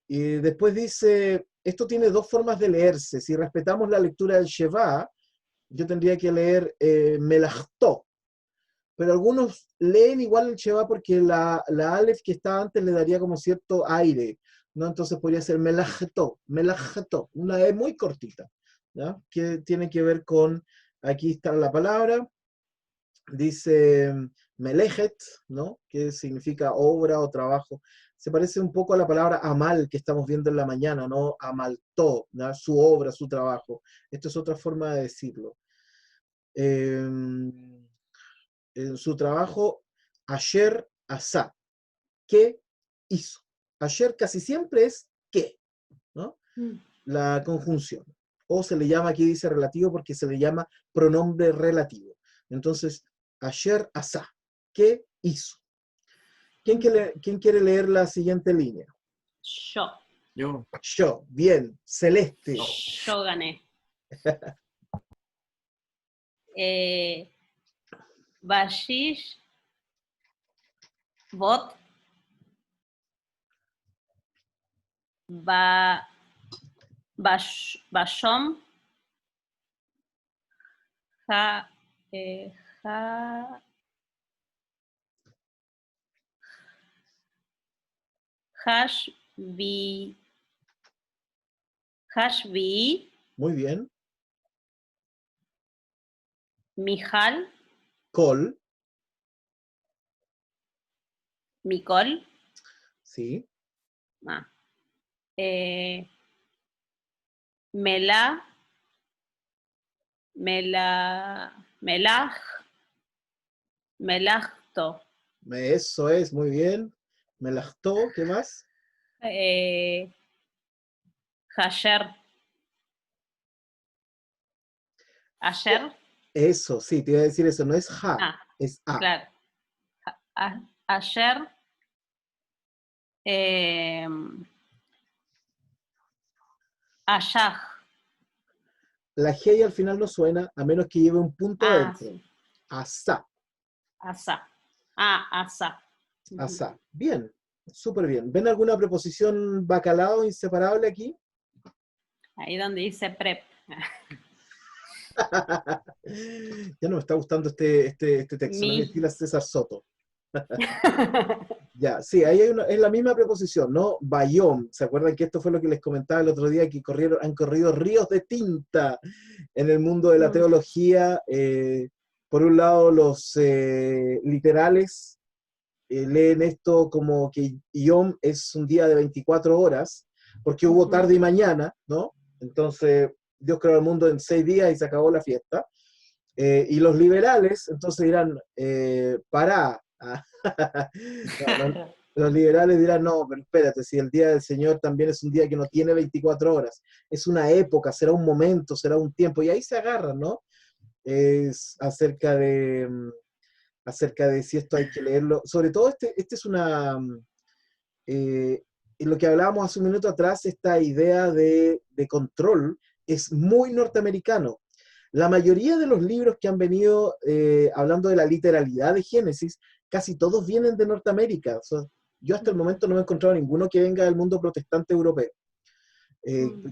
Y después dice, esto tiene dos formas de leerse. Si respetamos la lectura del Sheva, yo tendría que leer Melachtó, pero algunos leen igual el Sheva porque la Aleph que está antes le daría como cierto aire, ¿no? Entonces podría ser Melachtó, una E muy cortita, ¿ya? Que tiene que ver con, aquí está la palabra, dice Melejet, ¿no? Que significa obra o trabajo. Se parece un poco a la palabra amal que estamos viendo en la mañana, ¿no? Amaltó, ¿no? Su obra, su trabajo. Esto es otra forma de decirlo. En su trabajo, Asher Asa, ¿qué hizo? Asher casi siempre es ¿qué? ¿No? La conjunción. O se le llama, aquí dice relativo porque se le llama pronombre relativo. Entonces, Asher Asa, ¿qué hizo? ¿Quién quiere leer la siguiente línea? Yo, bien, Celeste. yo gané. Bashish, Bot, Bashom, Hashvi, Muy bien. Mijal, Col. Mikol, Sí. Melaj, Melajto, Eso es, muy bien. Melachtó, ¿qué más? Hasher. ¿Asher? Eso, sí, te iba a decir eso, no es ja, es a. Claro. Ayer. Ayaj. La G al final no suena, a menos que lleve un punto adentro. Sí. Asá. Asá. Asá. Asá. Bien, súper bien. ¿Ven alguna preposición bacalao inseparable aquí? Ahí donde dice prep. Ya no me está gustando este texto, no Mi. me estilo César Soto. Ya, sí, ahí hay es la misma preposición, ¿no? Bayón. ¿Se acuerdan que esto fue lo que les comentaba el otro día? Que han corrido ríos de tinta en el mundo de la teología. Por un lado, los literales leen esto como que Yom es un día de 24 horas, porque hubo tarde y mañana, ¿no? Entonces, Dios creó el mundo en 6 días y se acabó la fiesta. Y los liberales, entonces dirán, pará. Los liberales dirán, no, pero espérate, si el día del Señor también es un día que no tiene 24 horas, es una época, será un momento, será un tiempo, y ahí se agarran, ¿no? Es acerca de si esto hay que leerlo. Sobre todo este es en lo que hablábamos hace un minuto atrás, esta idea de control es muy norteamericano. La mayoría de los libros que han venido hablando de la literalidad de Génesis, casi todos vienen de Norteamérica. O sea, yo hasta el momento no he encontrado ninguno que venga del mundo protestante europeo.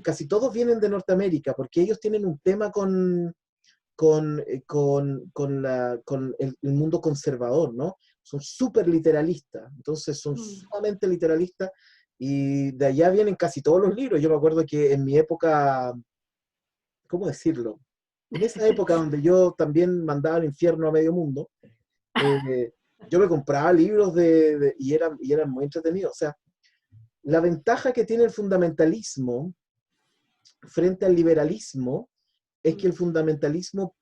Casi todos vienen de Norteamérica, porque ellos tienen un tema con el mundo conservador, ¿no? Son súper literalistas, entonces son sumamente literalistas, y de allá vienen casi todos los libros. Yo me acuerdo que en mi época, ¿cómo decirlo? En esa época donde yo también mandaba al infierno a medio mundo, yo me compraba libros y eran muy entretenidos. O sea, la ventaja que tiene el fundamentalismo frente al liberalismo es que el fundamentalismo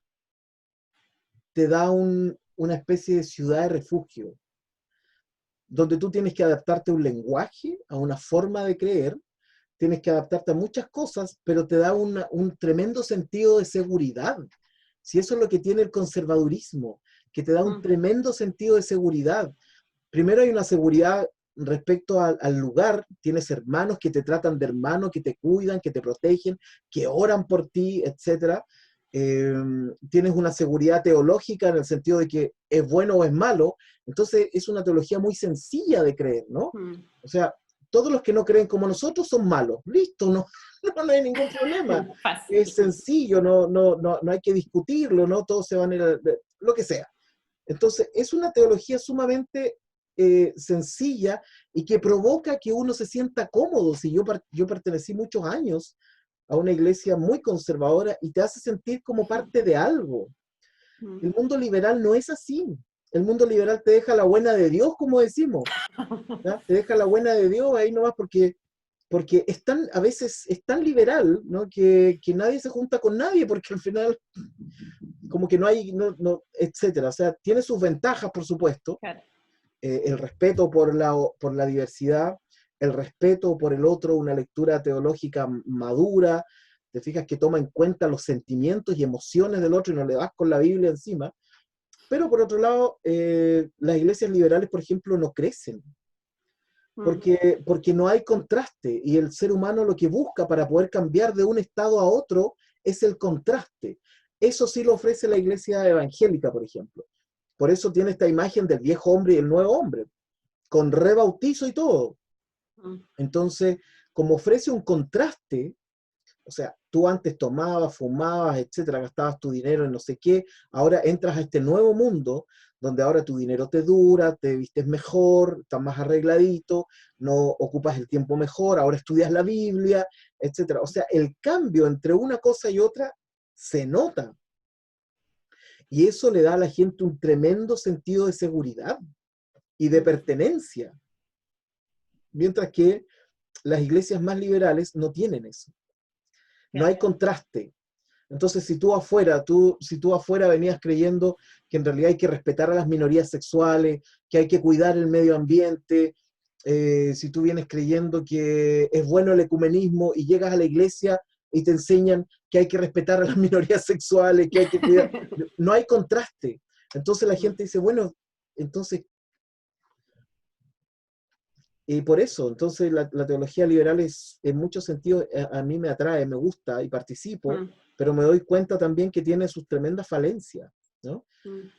te da una especie de ciudad de refugio, donde tú tienes que adaptarte a un lenguaje, a una forma de creer, tienes que adaptarte a muchas cosas, pero te da un tremendo sentido de seguridad. Si eso es lo que tiene el conservadurismo, que te da un tremendo sentido de seguridad. Primero hay una seguridad respecto al lugar, tienes hermanos que te tratan de hermano, que te cuidan, que te protegen, que oran por ti, etc. Tienes una seguridad teológica en el sentido de que es bueno o es malo. Entonces es una teología muy sencilla de creer, ¿no? O sea, todos los que no creen como nosotros son malos. Listo, no hay ningún problema. Es sencillo, no hay que discutirlo, ¿no? Todos se van a ir lo que sea. Entonces, es una teología sumamente sencilla y que provoca que uno se sienta cómodo. Si yo pertenecí muchos años a una iglesia muy conservadora y te hace sentir como parte de algo. El mundo liberal no es así. El mundo liberal te deja la buena de Dios, como decimos. ¿Ya? Te deja la buena de Dios ahí nomás porque a veces es tan liberal, ¿no? que nadie se junta con nadie, porque al final como que no hay, etcétera. O sea, tiene sus ventajas, por supuesto. Claro. El respeto por la diversidad, el respeto por el otro, una lectura teológica madura, te fijas que toma en cuenta los sentimientos y emociones del otro y no le vas con la Biblia encima. Pero por otro lado, las iglesias liberales, por ejemplo, no crecen. Porque no hay contraste, y el ser humano lo que busca para poder cambiar de un estado a otro es el contraste. Eso sí lo ofrece la iglesia evangélica, por ejemplo. Por eso tiene esta imagen del viejo hombre y el nuevo hombre, con rebautizo y todo. Entonces, como ofrece un contraste, o sea, tú antes tomabas, fumabas, etcétera, gastabas tu dinero en no sé qué, ahora entras a este nuevo mundo, donde ahora tu dinero te dura, te vistes mejor, estás más arregladito, no ocupas el tiempo mejor, ahora estudias la Biblia, etcétera. O sea, el cambio entre una cosa y otra se nota. Y eso le da a la gente un tremendo sentido de seguridad y de pertenencia. Mientras que las iglesias más liberales no tienen eso. No hay contraste. Entonces, si tú afuera venías creyendo que en realidad hay que respetar a las minorías sexuales, que hay que cuidar el medio ambiente, si tú vienes creyendo que es bueno el ecumenismo y llegas a la iglesia y te enseñan que hay que respetar a las minorías sexuales, que hay que cuidar, no hay contraste. Entonces la gente dice, bueno, entonces, Y por eso, entonces, la teología liberal es, en muchos sentidos, a mí me atrae, me gusta y participo, pero me doy cuenta también que tiene sus tremendas falencias, ¿no?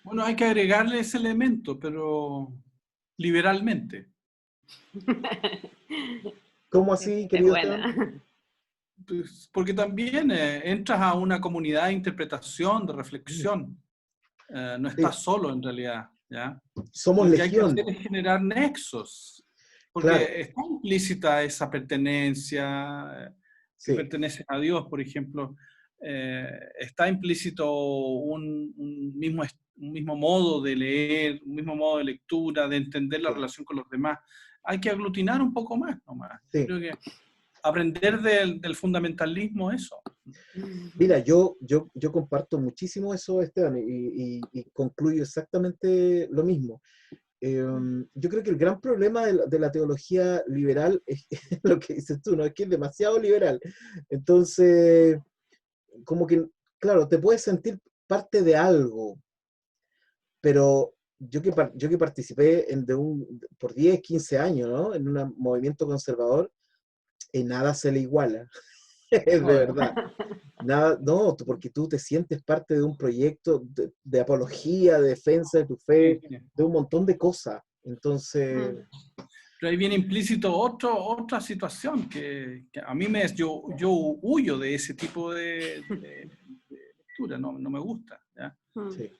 Bueno, hay que agregarle ese elemento, pero liberalmente. ¿Cómo así, Es querido buena. Esteban? Pues, porque también entras a una comunidad de interpretación, de reflexión. No estás Sí, solo en realidad, ¿ya? somos Lo que hay que legión, hacer es generar nexos, claro, porque está implícita esa pertenencia, que sí, pertenece a Dios, por ejemplo. Está implícito un mismo modo de leer, un mismo modo de lectura, de entender la sí, relación con los demás. Hay que aglutinar un poco más nomás. Yo sí. creo que aprender del fundamentalismo, eso. Mira, yo comparto muchísimo eso, Esteban, y concluyo exactamente lo mismo. Yo creo que el gran problema de la teología liberal es lo que dices tú, ¿no? Es que es demasiado liberal. Entonces, como que, claro, te puedes sentir parte de algo, pero yo que participé por 10, 15 años, ¿no? En un movimiento conservador, en nada se le iguala, es de Bueno, verdad. Nada, no, porque tú te sientes parte de un proyecto de apología, de defensa de tu sí, fe, sí. de un montón de cosas. Entonces, Pero ahí viene implícito otra situación que a mí yo huyo de ese tipo de lectura, no me gusta, ¿ya? sí,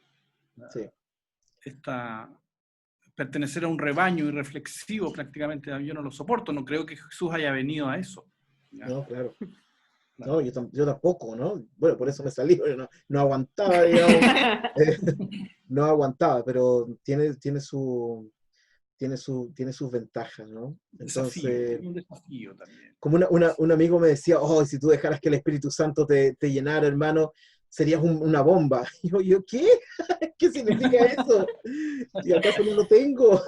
sí, Esta, pertenecer a un rebaño irreflexivo prácticamente, yo no lo soporto, no creo que Jesús haya venido a eso, ¿ya? no, claro. Claro. No, yo tampoco, ¿no? Bueno, por eso me salí, porque no aguantaba, digamos, no aguantaba, pero tiene sus ventajas, ¿no? Desafío, Entonces, tiene un desafío también. como un amigo me decía, oh, si tú dejaras que el Espíritu Santo te llenara, hermano, serías una bomba. Y yo, ¿qué? ¿Qué significa eso? ¿Y acaso no lo tengo?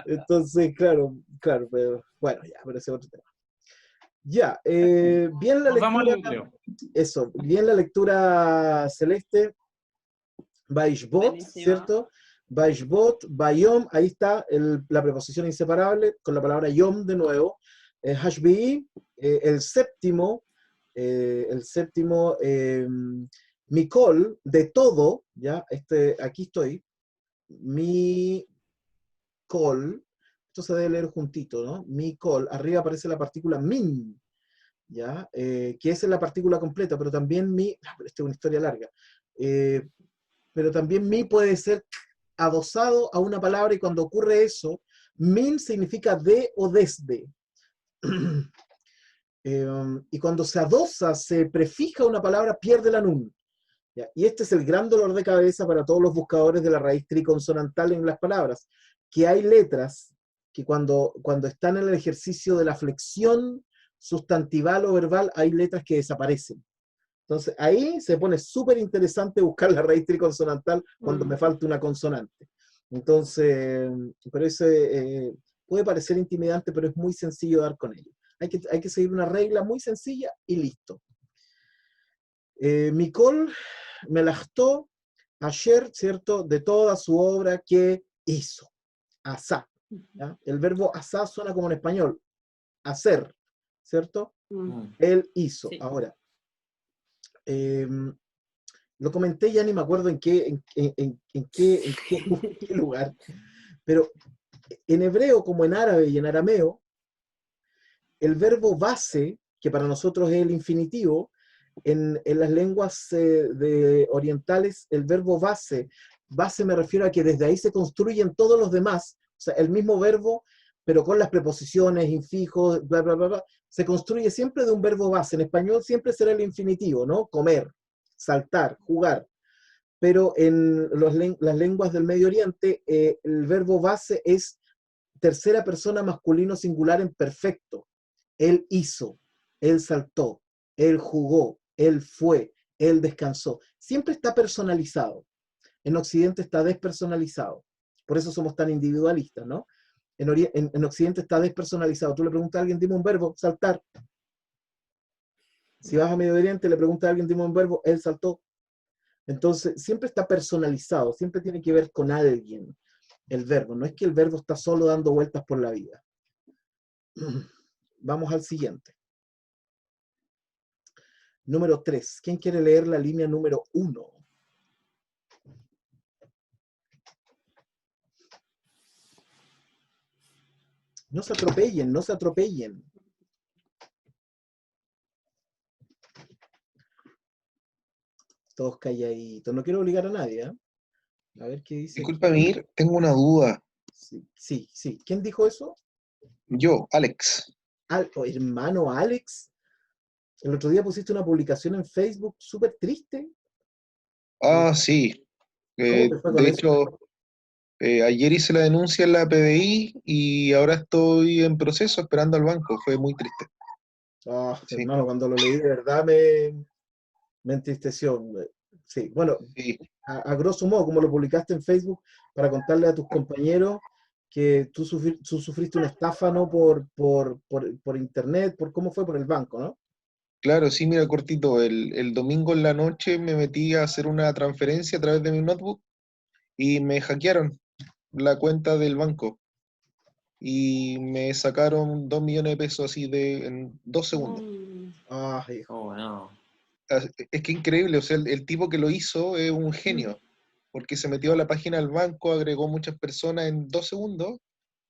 Entonces, claro, pero bueno, ya, pero ese es otro tema. Ya, bien la Volvamos al lectura, hebreo. eso, bien la lectura celeste, Baishbot, Buenísimo. ¿cierto? Baishbot, Bayom, ahí está la preposición inseparable con la palabra Yom de nuevo. Hashbi'i, el séptimo, Mikol, de todo, ¿ya? Aquí estoy, Mikol, esto se debe leer juntito, ¿no? Mikol, arriba aparece la partícula min, ¿ya? Que esa es la partícula completa, pero también pero esta es una historia larga, pero también mi puede ser adosado a una palabra y cuando ocurre eso, min significa de o desde. Y cuando se adosa, se prefija una palabra, pierde la nun. ¿Ya? Y este es el gran dolor de cabeza para todos los buscadores de la raíz triconsonantal en las palabras, que hay letras que cuando están en el ejercicio de la flexión sustantival o verbal, hay letras que desaparecen. Entonces ahí se pone súper interesante buscar la raíz triconsonantal cuando me falta una consonante. Entonces, pero ese puede parecer intimidante, pero es muy sencillo dar con ello. Hay que seguir una regla muy sencilla y listo. Mikol Melachto ayer, ¿cierto? De toda su obra que hizo. Asá. ¿Ya? El verbo asá suena como en español. Hacer, ¿cierto? Él hizo. Sí. Ahora, lo comenté, ya ni me acuerdo en qué lugar, pero en hebreo como en árabe y en arameo, el verbo base, que para nosotros es el infinitivo, en las lenguas orientales, el verbo base me refiero a que desde ahí se construyen todos los demás, o sea, el mismo verbo, pero con las preposiciones, infijos, bla, bla, bla, bla, se construye siempre de un verbo base. En español siempre será el infinitivo, ¿no? Comer, saltar, jugar. Pero en las lenguas del Medio Oriente, el verbo base es tercera persona masculino singular en perfecto. Él hizo, él saltó, él jugó, él fue, él descansó. Siempre está personalizado. En Occidente está despersonalizado. Por eso somos tan individualistas, ¿no? En Occidente está despersonalizado. Tú le preguntas a alguien, dime un verbo, saltar. Si vas a Medio Oriente, le preguntas a alguien, dime un verbo, él saltó. Entonces, siempre está personalizado, siempre tiene que ver con alguien. el verbo. No es que el verbo está solo dando vueltas por la vida. Vamos al siguiente. Número 3. ¿Quién quiere leer la línea número 1? No se atropellen, no se atropellen. Todos calladitos. No quiero obligar a nadie, ¿eh? A ver qué dice. Disculpa, Mir, tengo una duda. Sí, sí, sí. ¿Quién dijo eso? Yo, Alex. Hermano Alex. El otro día pusiste una publicación en Facebook súper triste. Ah, sí. ¿Cómo te fue con De eso? hecho, ayer hice la denuncia en la PDI y ahora estoy en proceso esperando al banco. Fue muy triste. Ah, Sí, hermano, cuando lo leí de verdad me entristeció. Sí, bueno, sí. a grosso modo, como lo publicaste en Facebook, para contarle a tus compañeros que tú sufriste una estafa, ¿no? Por internet, ¿cómo fue? Por el banco, ¿no? Claro, sí, mira, cortito. El domingo en la noche me metí a hacer una transferencia a través de mi notebook y me hackearon la cuenta del banco y me sacaron 2 millones de pesos así en 2 segundos. Ah, hijo. Oh, no. Es que increíble, o sea, el tipo que lo hizo es un genio, porque se metió a la página del banco, agregó muchas personas en 2 segundos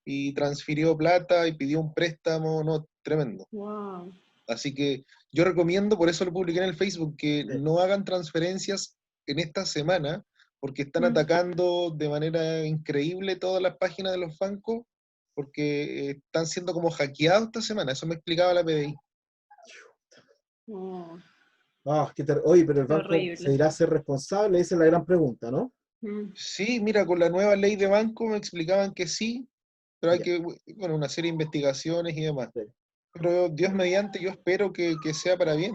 y transfirió plata y pidió un préstamo, no, tremendo. Wow. Así que yo recomiendo, por eso lo publiqué en el Facebook, que Sí. no hagan transferencias en esta semana, porque están atacando de manera increíble todas las páginas de los bancos, porque están siendo como hackeados esta semana, eso me explicaba la PDI. Oh, Ah, oye, pero el qué banco se horrible. irá a ser responsable, esa es la gran pregunta, ¿no? Sí, mira, con la nueva ley de banco me explicaban que sí, pero hay Ya, que, bueno, una serie de investigaciones y demás. sí. Pero Dios mediante, yo espero que sea para bien.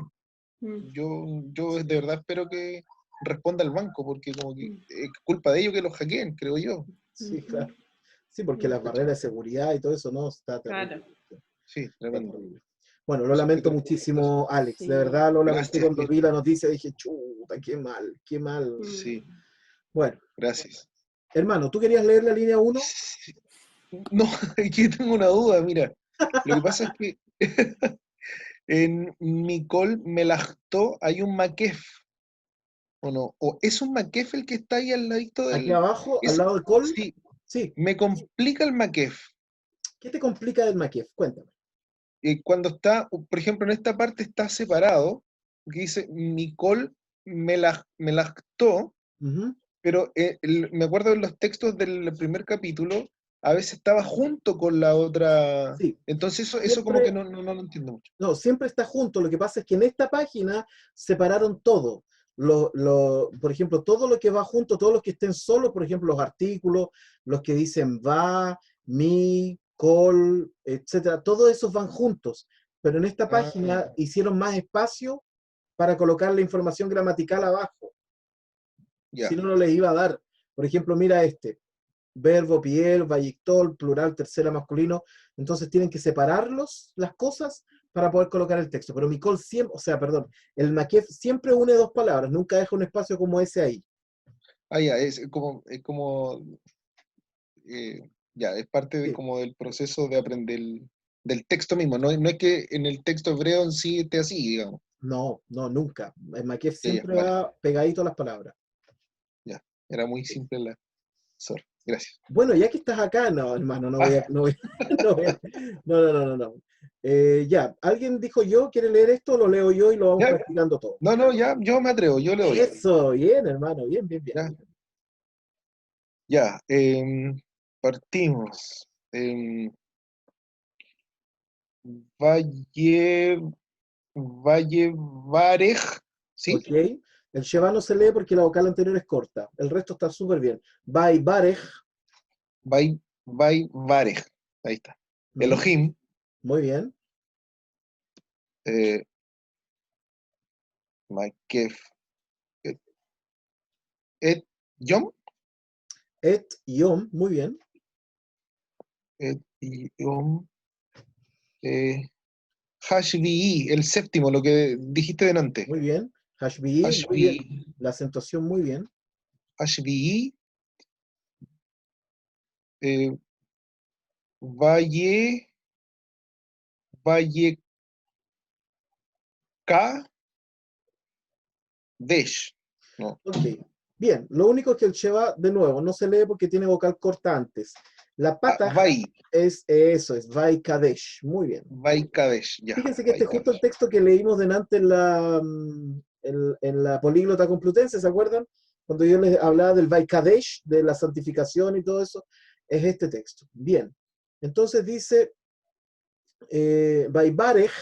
Mm, Yo de verdad espero que responda el banco, porque como que mm, es culpa de ellos que los hackeen, creo yo. Sí, ujú, claro. Sí, porque las mm. barreras de seguridad y todo eso, ¿no? Está terrible. Claro. Sí, Está tremendo. terrible. Bueno, lo Eso lamento explica muchas cosas. muchísimo, Alex. De Sí. verdad lo lamenté Gracias, cuando vi la noticia. Dije, chuta, qué mal, qué mal. sí, Bueno, gracias. hermano, ¿tú querías leer la línea 1? Sí. No, aquí tengo una duda, mira. Lo que pasa es que en Micol Melachto hay un maquef, ¿o no? ¿O es un maquef el que está ahí al ladito Aquí del...? abajo, al lado del col. Sí, Sí. me complica el maquef. ¿Qué te complica del maquef? Cuéntame. Cuando está, por ejemplo, en esta parte está separado, que dice Micol Melachto, Ujú. pero me acuerdo en los textos del primer capítulo, a veces estaba junto con la otra. Sí. Entonces eso como que Siempre, no lo entiendo mucho. no, siempre está junto. Lo que pasa es que en esta página separaron todo. Por ejemplo, todo lo que va junto, todos los que estén solos, por ejemplo, los artículos, los que dicen va, mi, col, etcétera, todos esos van juntos. Pero en esta Ah, página hicieron más espacio para colocar la información gramatical abajo. Si ya. no, no les iba a dar. Por ejemplo, mira este. Verbo, piel, vallictol, plural, tercera, masculino. Entonces tienen que separarlos, las cosas, para poder colocar el texto. Pero Micol siempre, o sea, perdón, el maquef siempre une dos palabras, nunca deja un espacio como ese ahí. Ah, ya, ya, es parte Sí, como del proceso de aprender del texto mismo. No es que en el texto hebreo en sí esté así, digamos. no, no, nunca. El maquef Ya, siempre vale, va pegadito a las palabras. ya. Era muy simple la. Sorry, gracias. Bueno, ya que estás acá, no, hermano, no voy Ah, a, no voy, no voy a- no, no, no, no, no. Ya, ¿alguien dijo yo, quiere leer esto? Lo leo yo y lo vamos ya, practicando todo. no, ya, yo me atrevo, yo le doy. Eso, bien, hermano, bien, bien, bien. Ya, ya, partimos. Valle, Valle Varej, ¿sí? ¿Ok? El Sheva no se lee porque la vocal anterior es corta. El resto está súper bien. Vai Barej. Varej, ahí está. Ujú, Elohim, muy bien. eh, Makef, et, et Yom, Et Yom, muy bien. et Yom, Hashvi'i, el séptimo, lo que dijiste delante. Muy bien. Hashbi'i, muy bien. Hashvi'i, La acentuación muy bien. Hashvi'i, Valle Kadesh. No. Ok, bien. Lo único es que el Sheva, de nuevo, no se lee porque tiene vocal corta antes. La pata Vai es eso, es Vai Kadesh. Muy bien. Kadesh, ya. Fíjense que este es Vai justo el Kadesh. texto que leímos delante en la políglota complutense, ¿se acuerdan? Cuando yo les hablaba del Vai Kadesh, de la santificación y todo eso, es este texto. Bien. Entonces dice, Vai Barej,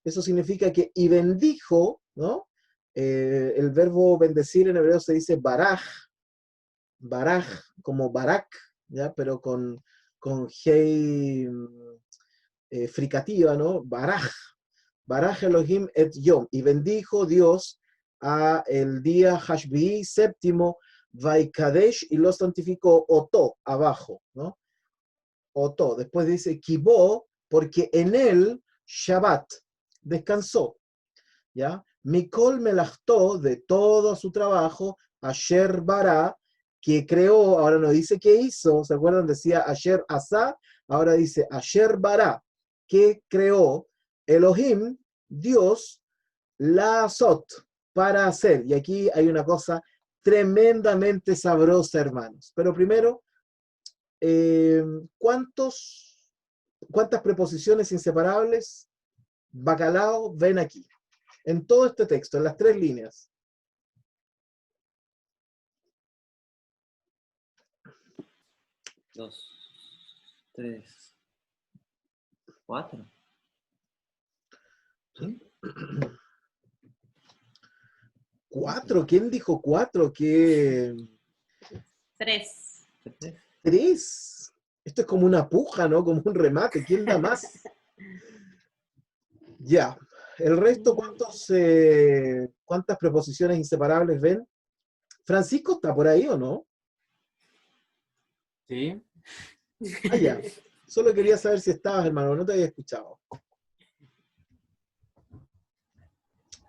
eso significa que, y bendijo, ¿no? El verbo bendecir en hebreo se dice baraj, como barak, ¿ya? Pero con hei fricativa, ¿no? Baraj Elohim et Yom, y bendijo Dios a el día Hashbi, séptimo, Vaikadesh, y lo santificó Oto, abajo, ¿no? Oto, después dice Kibó, porque en él Shabbat, descansó, ¿ya? Mikol Melachtó, de todo su trabajo, Asher Bara, que creó, ahora no dice qué hizo, ¿se acuerdan? Decía Asher Asa, ahora dice Asher Bara, que creó, Elohim, Dios, la Azot, para hacer. Y aquí hay una cosa tremendamente sabrosa, hermanos. Pero primero, ¿cuántas preposiciones inseparables, bacalao, ven aquí? En todo este texto, en las 3 líneas. Dos, tres, cuatro. ¿Sí? 4, ¿quién dijo 4? ¿Qué? 3. 3. Esto es como una puja, ¿no? Como un remate. ¿Quién da más? Ya. El resto, ¿cuántas preposiciones inseparables ven? ¿Francisco está por ahí o no? Sí. Ah, ya. Solo quería saber si estabas, hermano, no te había escuchado.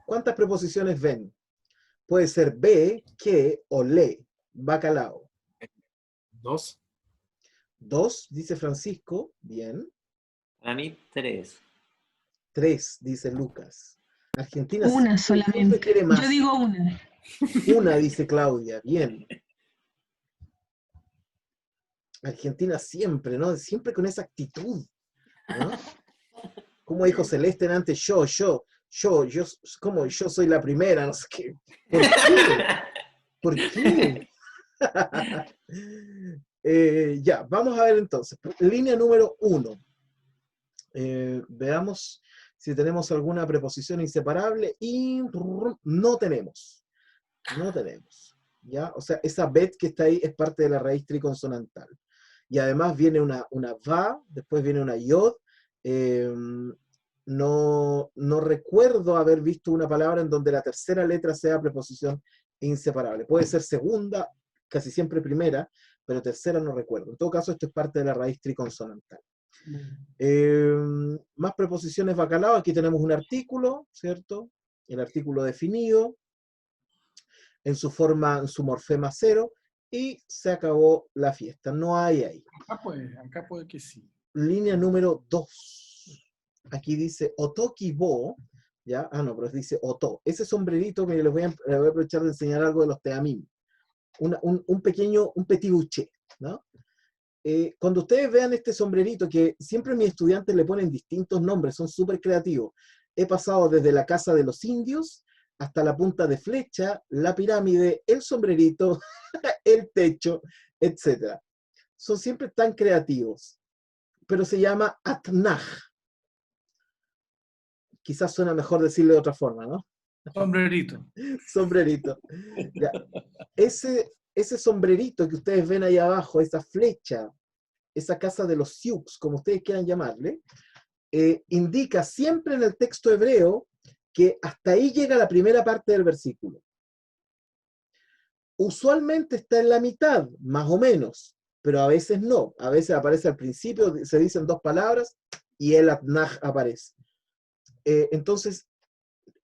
¿Cuántas preposiciones ven? Puede ser be, que o le. Bacalao. 2. 2, dice Francisco. Bien. Para mí, 3. 3, dice Lucas. Argentina Una siempre solamente. quiere más. Yo digo una. Una, dice Claudia. Bien. Argentina siempre, ¿no? Siempre con esa actitud, ¿no? Como dijo Celeste antes, yo, como yo soy la primera, no sé qué. ¿Por qué? ¿Por qué? Ya, vamos a ver entonces. Línea número 1. Veamos si tenemos alguna preposición inseparable y no tenemos. No tenemos. ¿Ya? O sea, esa bet que está ahí es parte de la raíz triconsonantal. Y además viene una va, después viene una yod. No recuerdo haber visto una palabra en donde la tercera letra sea preposición inseparable. Puede ser segunda, casi siempre primera, pero tercera no recuerdo. En todo caso, esto es parte de la raíz triconsonantal. Más preposiciones bacalao. Aquí tenemos un artículo, ¿cierto? El artículo definido en su forma, en su morfema 0, y se acabó la fiesta. No hay ahí. Acá puede que sí. Línea número 2. Aquí dice Otokibo, ¿ya? Ah, no, pero dice Oto. Ese sombrerito, mire, les voy a aprovechar de enseñar algo de los teamim. Un petit bouché, ¿no? Cuando ustedes vean este sombrerito, que siempre mis estudiantes le ponen distintos nombres, son súper creativos. He pasado desde la casa de los indios hasta la punta de flecha, la pirámide, el sombrerito, el techo, etc. Son siempre tan creativos. Pero se llama Atnaj. Quizás suena mejor decirlo de otra forma, ¿no? Sombrerito. Sombrerito. Ya. Ese sombrerito que ustedes ven ahí abajo, esa flecha, esa casa de los Sioux, como ustedes quieran llamarle, indica siempre en el texto hebreo que hasta ahí llega la primera parte del versículo. Usualmente está en la mitad, más o menos, pero a veces no. A veces aparece al principio, se dicen 2 palabras y el Atnaj aparece. Entonces,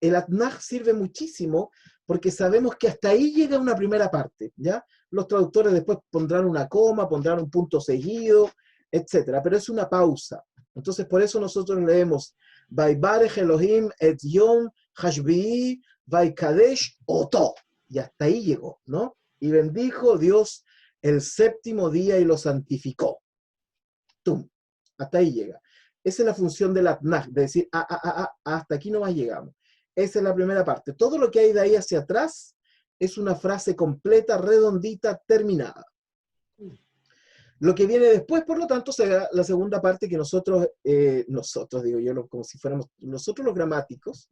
el Atnaj sirve muchísimo porque sabemos que hasta ahí llega una primera parte, ¿ya? Los traductores después pondrán una coma, pondrán un punto seguido, etcétera, pero es una pausa. Entonces, por eso nosotros leemos Vaibarech Elohim et Yom Hashbi'i Vaikadesh Oto. Y hasta ahí llegó, ¿no? Y bendijo Dios el séptimo día y lo santificó. ¡Tum! Hasta ahí llega. Esa es la función del Atnaj, de decir, hasta aquí nomás llegamos. Esa es la primera parte. Todo lo que hay de ahí hacia atrás es una frase completa, redondita, terminada. Lo que viene después, por lo tanto, será la segunda parte que nosotros digo yo, como si fuéramos nosotros los gramáticos,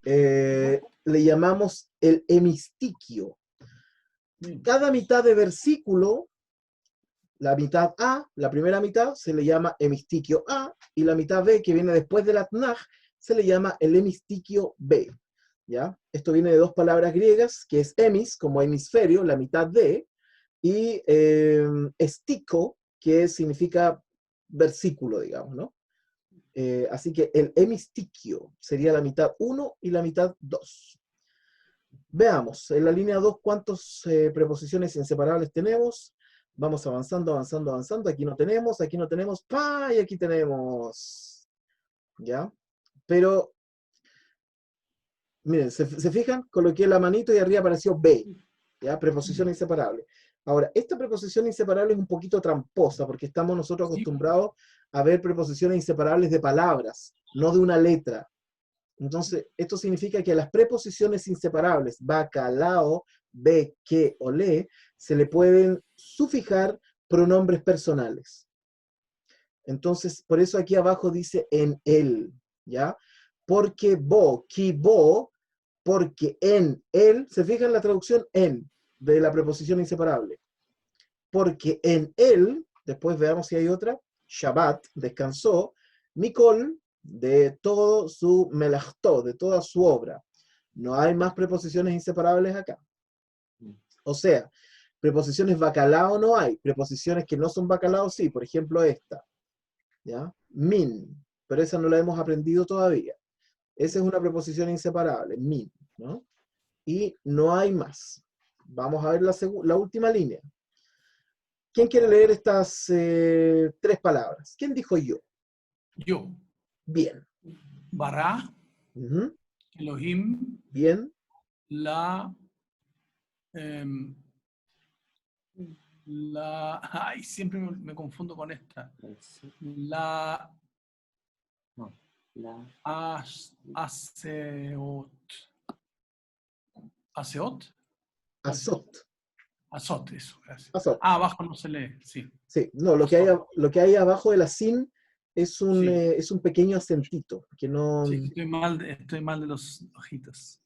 le llamamos el hemistiquio. Cada mitad de versículo, la mitad A, la primera mitad, se le llama hemistiquio A, y la mitad B, que viene después del Atnaj, se le llama el hemistiquio B. ¿Ya? Esto viene de dos palabras griegas, que es hemis, como hemisferio, la mitad de, y estico, que significa versículo, digamos, ¿no? Así que el hemistiquio sería la mitad 1 y la mitad 2. Veamos, en la línea 2, ¿cuántas preposiciones inseparables tenemos? Vamos avanzando, avanzando, avanzando. Aquí no tenemos, ¡pa! Y aquí tenemos. ¿Ya? Pero, miren, ¿se fijan? Coloqué la manito y arriba apareció B. ¿Ya? Preposición inseparable. Ahora, esta preposición inseparable es un poquito tramposa, porque estamos nosotros acostumbrados a ver preposiciones inseparables de palabras, no de una letra. Entonces, esto significa que a las preposiciones inseparables, bacalao, be, que o le, se le pueden sufijar pronombres personales. Entonces, por eso aquí abajo dice en él, ¿ya? Porque bo, ki bo, porque en él, ¿se fijan la traducción en de la preposición inseparable? Porque en él, después veamos si hay otra, Shabbat, descansó, Mikol, de todo su melachtó, de toda su obra. No hay más preposiciones inseparables acá. O sea, preposiciones bacalao no hay, preposiciones que no son bacalao sí, por ejemplo esta, ¿ya? Min, pero esa no la hemos aprendido todavía. Esa es una preposición inseparable, min, ¿no? Y no hay más. Vamos a ver la última línea. ¿Quién quiere leer estas 3 palabras? ¿Quién dijo yo? Yo. Bien. Bará, Elohim, Bien. Ay, siempre me confundo con esta. Aseot. ¿Aseot? Azot. Azot, eso, gracias. Azot. Abajo no se lee, sí. Sí, no, lo que hay abajo de la sin es un pequeño acentito, que no... Sí, estoy mal de los ojitos.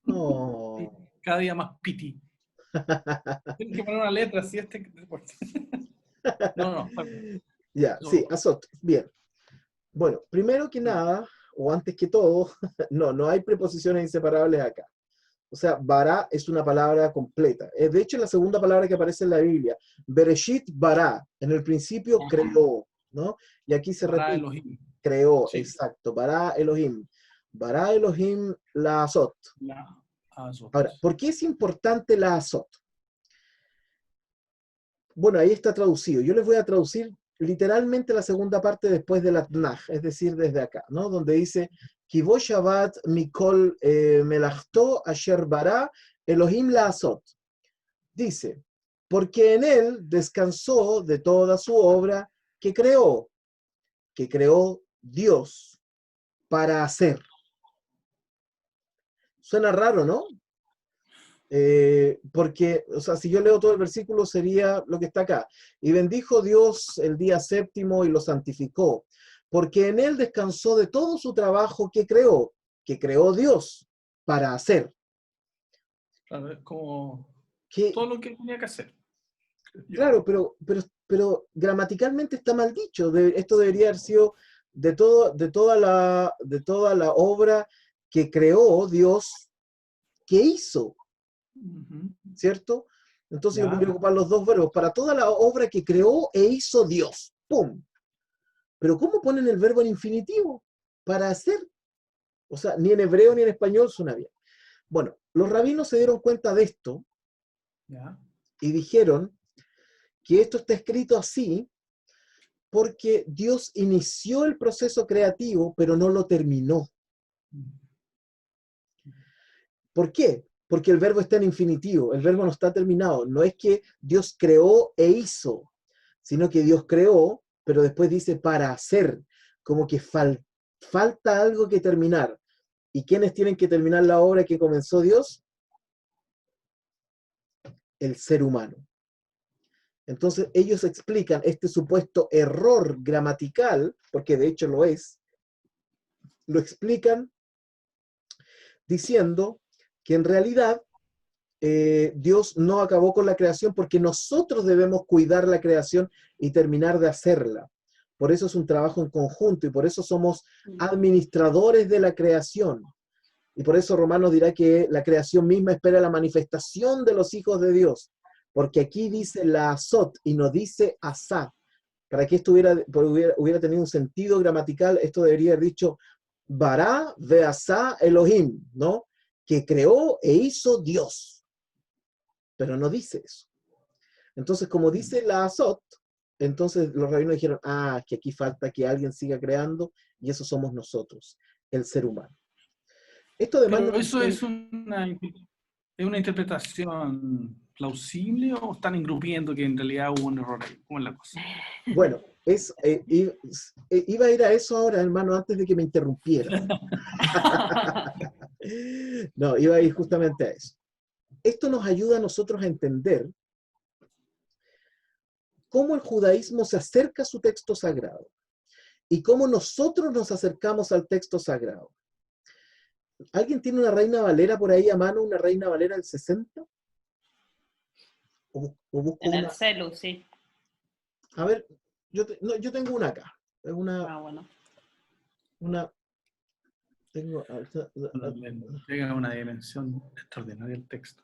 No. Cada día más piti. Tienes que poner una letra así, No. Ya, sí, azot. Bien. Bueno, primero que nada, o antes que todo, no hay preposiciones inseparables acá. O sea, bará es una palabra completa. De hecho, es la segunda palabra que aparece en la Biblia. Bereshit bará. En el principio creó, ¿no? Y aquí se repite. Elohim. Creó, Sí. exacto. Bará Elohim. Bará Elohim la azot. Ahora, ¿por qué es importante la azot? Bueno, ahí está traducido. Yo les voy a traducir literalmente la segunda parte después del Atnaj, es decir, desde acá, ¿no? Donde dice, Kibo Shabbat Mikol Melachto Asher Bara Elohim la Azot. Dice, porque en él descansó de toda su obra que creó Dios para hacer. Suena raro, ¿no? Porque, o sea, si yo leo todo el versículo sería lo que está acá. Y bendijo Dios el día séptimo y lo santificó, porque en él descansó de todo su trabajo que creó Dios para hacer. Claro, es como Que, todo lo que tenía que hacer. claro, pero gramaticalmente está mal dicho. Esto debería haber sido de toda la obra que creó Dios, que hizo. ¿Cierto? Entonces yo podría ocupar los dos verbos. Para toda la obra que creó e hizo Dios. ¡Pum! Pero ¿cómo ponen el verbo en infinitivo? Para hacer. O sea, ni en hebreo ni en español suena bien. Bueno, los rabinos se dieron cuenta de esto. y dijeron que esto está escrito así porque Dios inició el proceso creativo, pero no lo terminó. ¿Por qué? Porque el verbo está en infinitivo, el verbo no está terminado. No es que Dios creó e hizo, sino que Dios creó, pero después dice para hacer, como que falta algo que terminar. ¿Y quiénes tienen que terminar la obra que comenzó Dios? El ser humano. Entonces ellos explican este supuesto error gramatical, porque de hecho lo es, lo explican diciendo que en realidad Dios no acabó con la creación porque nosotros debemos cuidar la creación y terminar de hacerla. Por eso es un trabajo en conjunto y por eso somos administradores de la creación. Y por eso Romanos dirá que la creación misma espera la manifestación de los hijos de Dios. Porque aquí dice la azot y no dice asá. Para que esto hubiera tenido un sentido gramatical, esto debería haber dicho Bará veasá Elohim, ¿no? Que creó e hizo Dios. Pero no dice eso. Entonces, como dice la azot, entonces los rabinos dijeron, que aquí falta que alguien siga creando, y eso somos nosotros, el ser humano. Esto además ¿Pero eso es una interpretación plausible o están engrupiendo que en realidad hubo un error ahí? ¿Cómo es la cosa? Bueno, iba a ir a eso ahora, hermano, antes de que me interrumpiera. No, iba a ir justamente a eso. Esto nos ayuda a nosotros a entender cómo el judaísmo se acerca a su texto sagrado y cómo nosotros nos acercamos al texto sagrado. ¿Alguien tiene una Reina Valera por ahí a mano? ¿Una Reina Valera del 60? ¿O busco En el una? celu, sí. A ver, yo tengo una acá. Es Bueno. Llega a una dimensión extraordinaria el texto.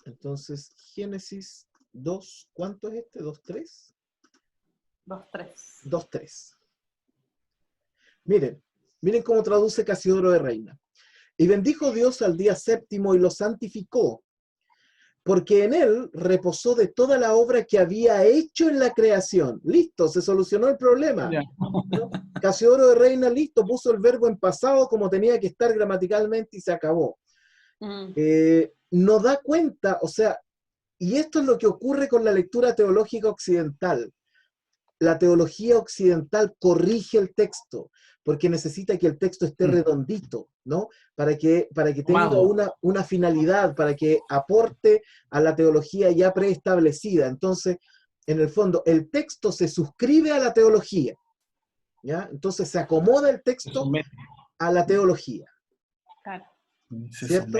Entonces, Génesis 2, ¿cuánto es este? ¿2.3? 2.3. 2.3. Miren cómo traduce Casiodoro de Reina. Y bendijo Dios al día séptimo y lo santificó, porque en él reposó de toda la obra que había hecho en la creación. Listo, se solucionó el problema. ¿No? Casiodoro de Reina, listo, puso el verbo en pasado como tenía que estar gramaticalmente y se acabó. No da cuenta, o sea, y esto es lo que ocurre con la lectura teológica occidental. La teología occidental corrige el texto, porque necesita que el texto esté redondito, ¿no? Para que tenga una finalidad, para que aporte a la teología ya preestablecida. Entonces, en el fondo, el texto se suscribe a la teología, ¿ya? Entonces se acomoda el texto a la teología. Claro. ¿Cierto?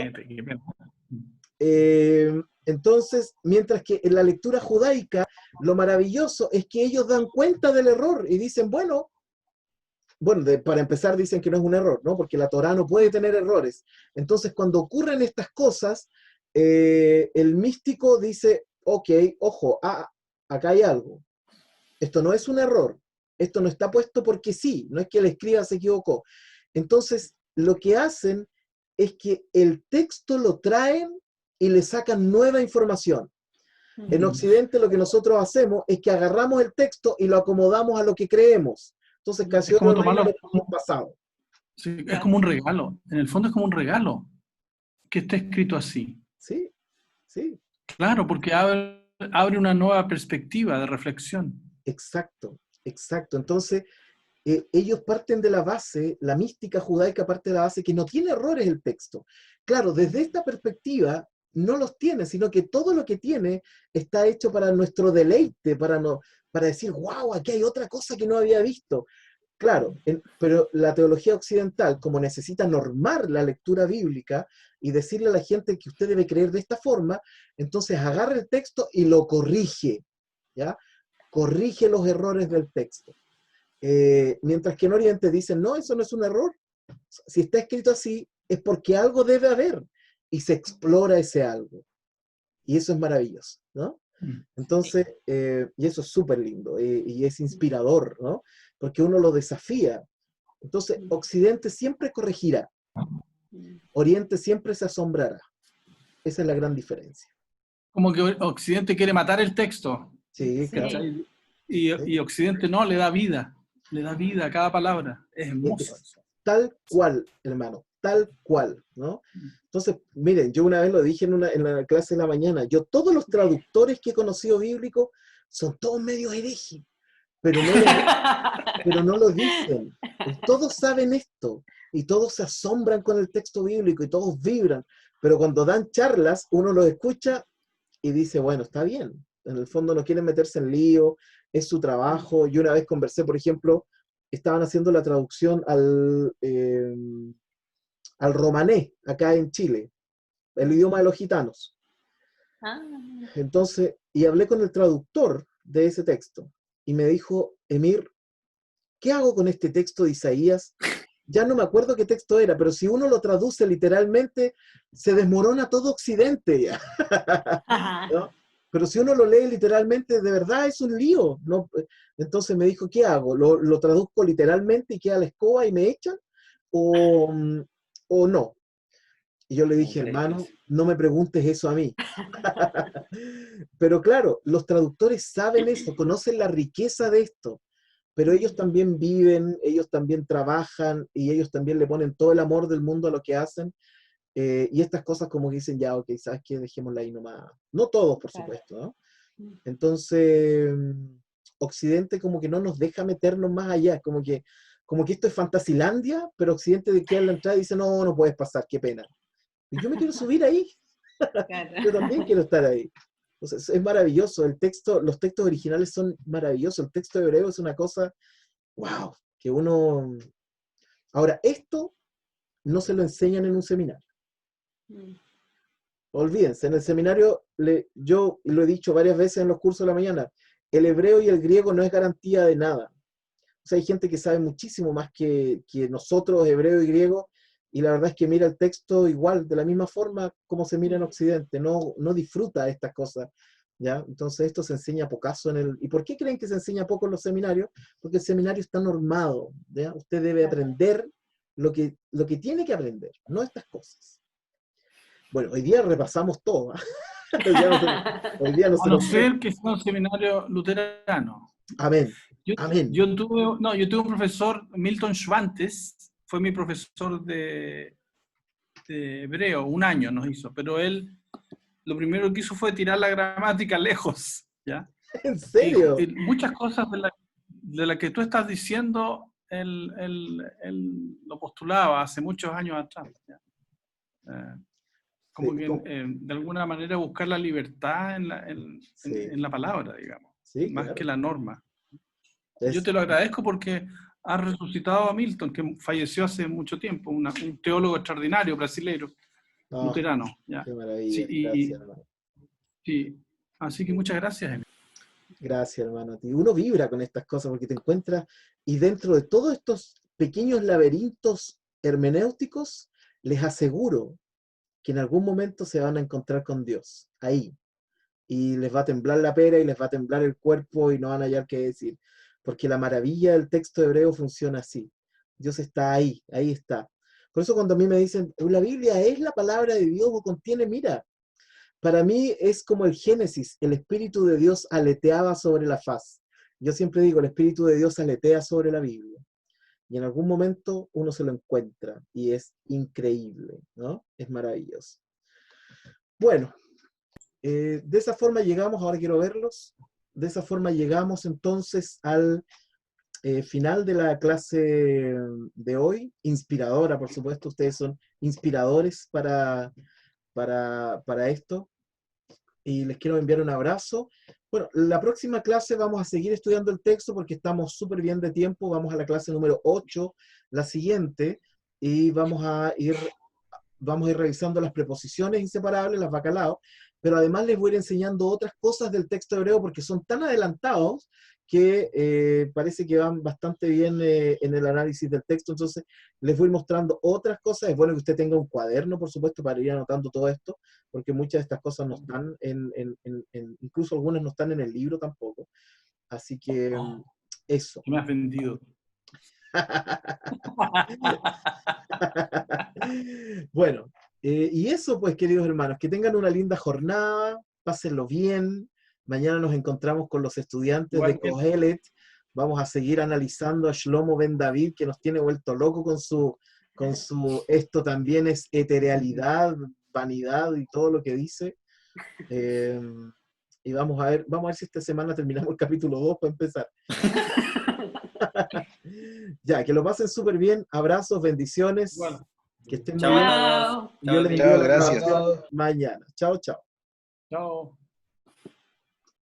Entonces, mientras que en la lectura judaica, lo maravilloso es que ellos dan cuenta del error y dicen, para empezar dicen que no es un error, ¿no? Porque la Torá no puede tener errores. Entonces, cuando ocurren estas cosas, el místico dice, ok, ojo, acá hay algo. Esto no es un error. Esto no está puesto porque sí, no es que el escriba se equivocó. Entonces, lo que hacen es que el texto lo traen y le sacan nueva información. En Occidente lo que nosotros hacemos es que agarramos el texto y lo acomodamos a lo que creemos. Entonces, Casiodoro de Reina lo hemos pasado. Sí, es como un regalo. En el fondo es como un regalo que esté escrito así. Sí, sí. Claro, porque abre una nueva perspectiva de reflexión. Exacto, exacto. Entonces, ellos parten de la base, la mística judaica parte de la base que no tiene errores el texto. Claro, desde esta perspectiva no los tiene, sino que todo lo que tiene está hecho para nuestro deleite, para decir, wow, aquí hay otra cosa que no había visto. Claro, pero la teología occidental, como necesita normar la lectura bíblica y decirle a la gente que usted debe creer de esta forma, entonces agarra el texto y lo corrige, ¿ya? Corrige los errores del texto. Mientras que en Oriente dicen, no, eso no es un error. Si está escrito así, es porque algo debe haber, y se explora ese algo. Y eso es maravilloso, ¿no? Entonces, y eso es súper lindo, y es inspirador, ¿no? Porque uno lo desafía. Entonces, Occidente siempre corregirá, Oriente siempre se asombrará. Esa es la gran diferencia. Como que Occidente quiere matar el texto. Sí, Sí. claro. ¿Cachai? Y Occidente no, le da vida a cada palabra. Es hermoso eso. Tal cual, hermano, tal cual, ¿no? Entonces, miren, yo una vez lo dije en la clase de la mañana, yo todos los traductores que he conocido bíblicos son todos medios herejes, pero no lo dicen. Todos saben esto, y todos se asombran con el texto bíblico, y todos vibran, pero cuando dan charlas, uno los escucha y dice, bueno, está bien, en el fondo no quieren meterse en lío, es su trabajo. Yo una vez conversé, por ejemplo, estaban haciendo la traducción al romanés, acá en Chile, el idioma de los gitanos. Ah, Entonces, y hablé con el traductor de ese texto, y me dijo, Emir, ¿qué hago con este texto de Isaías? Ya no me acuerdo qué texto era, pero si uno lo traduce literalmente, se desmorona todo Occidente ya. ¿No? Pero si uno lo lee literalmente, de verdad es un lío, ¿no? Entonces me dijo, ¿qué hago? ¿Lo traduzco literalmente y queda la escoba y me echan? ¿O no? Y yo le dije, hermano, no me preguntes eso a mí. Pero claro, los traductores saben eso, conocen la riqueza de esto, pero ellos también viven, ellos también trabajan y ellos también le ponen todo el amor del mundo a lo que hacen. Y estas cosas como que dicen, ya, ok, ¿sabes qué? Dejémosla ahí nomás. No todos, por Claro. supuesto, ¿no? Entonces, Occidente como que no nos deja meternos más allá, como que esto es Fantasilandia, pero Occidente queda en la entrada y dice, no, no puedes pasar, qué pena. Y yo me quiero subir ahí, Claro. yo también quiero estar ahí. Entonces, es maravilloso, los textos originales son maravillosos, el texto hebreo es una cosa, wow, que uno... Ahora, esto no se lo enseñan en un seminario. Olvídense, en el seminario, yo lo he dicho varias veces en los cursos de la mañana, el hebreo y el griego no es garantía de nada. O sea, hay gente que sabe muchísimo más que nosotros, hebreo y griego, y la verdad es que mira el texto igual, de la misma forma como se mira en Occidente, no disfruta estas cosas, ¿ya? Entonces esto se enseña pocaso en el... ¿Y por qué creen que se enseña poco en los seminarios? Porque el seminario está normado, ¿ya? Usted debe aprender lo que tiene que aprender, no estas cosas. Bueno, hoy día repasamos todo. Hoy día no A se no nos fue. ser que sea un seminario luterano. Amén. Amén. Yo tuve un profesor, Milton Schwantes, fue mi profesor de hebreo, un año nos hizo, pero él lo primero que hizo fue tirar la gramática lejos, ¿ya? ¿En serio? Y muchas cosas de la que tú estás diciendo, él lo postulaba hace muchos años atrás, ¿ya? Como Sí, que de alguna manera buscar la libertad en la palabra, digamos, sí, más claro. que la norma. Es- Yo te lo agradezco porque has resucitado a Milton, que falleció hace mucho tiempo, un teólogo extraordinario brasileño, no, luterano. ¿Ya? qué maravilla. Sí, Gracias, hermano. sí. Así que muchas gracias, Emilio. Gracias, hermano. Y uno vibra con estas cosas porque te encuentras, y dentro de todos estos pequeños laberintos hermenéuticos, les aseguro que en algún momento se van a encontrar con Dios, ahí. Y les va a temblar la pera y les va a temblar el cuerpo y no van a hallar qué decir. Porque la maravilla del texto hebreo funciona así. Dios está ahí, ahí está. Por eso cuando a mí me dicen, la Biblia es la palabra de Dios o contiene, mira, para mí es como el Génesis, el Espíritu de Dios aleteaba sobre la faz. Yo siempre digo, el Espíritu de Dios aletea sobre la Biblia. Y en algún momento uno se lo encuentra y es increíble, ¿no? Es maravilloso. Bueno, de esa forma llegamos, ahora quiero verlos, de esa forma llegamos entonces al final de la clase de hoy, inspiradora, por supuesto, ustedes son inspiradores para esto, y les quiero enviar un abrazo. Bueno, la próxima clase vamos a seguir estudiando el texto porque estamos súper bien de tiempo, vamos a la clase número 8, la siguiente, y vamos a ir revisando las preposiciones inseparables, las bacalaos, pero además les voy a ir enseñando otras cosas del texto hebreo porque son tan adelantados que parece que van bastante bien en el análisis del texto. Entonces les voy mostrando otras cosas. Es bueno que usted tenga un cuaderno, por supuesto, para ir anotando todo esto, porque muchas de estas cosas no están incluso algunas no están en el libro tampoco. Así que eso. Me has vendido. Bueno, Y eso, pues, queridos hermanos, que tengan una linda jornada, pásenlo bien. Mañana nos encontramos con los estudiantes de Igualmente. Kohelet. Vamos a seguir analizando a Shlomo Ben David, que nos tiene vuelto loco con su esto también es eterealidad, vanidad y todo lo que dice. Y vamos a ver si esta semana terminamos el capítulo 2 para empezar. Ya, que lo pasen súper bien. Abrazos, bendiciones. Bueno. Que estén muy Chao bien. a todos. Y yo les Chao, envío la gracias. grabación mañana. Chao, chao. Chao.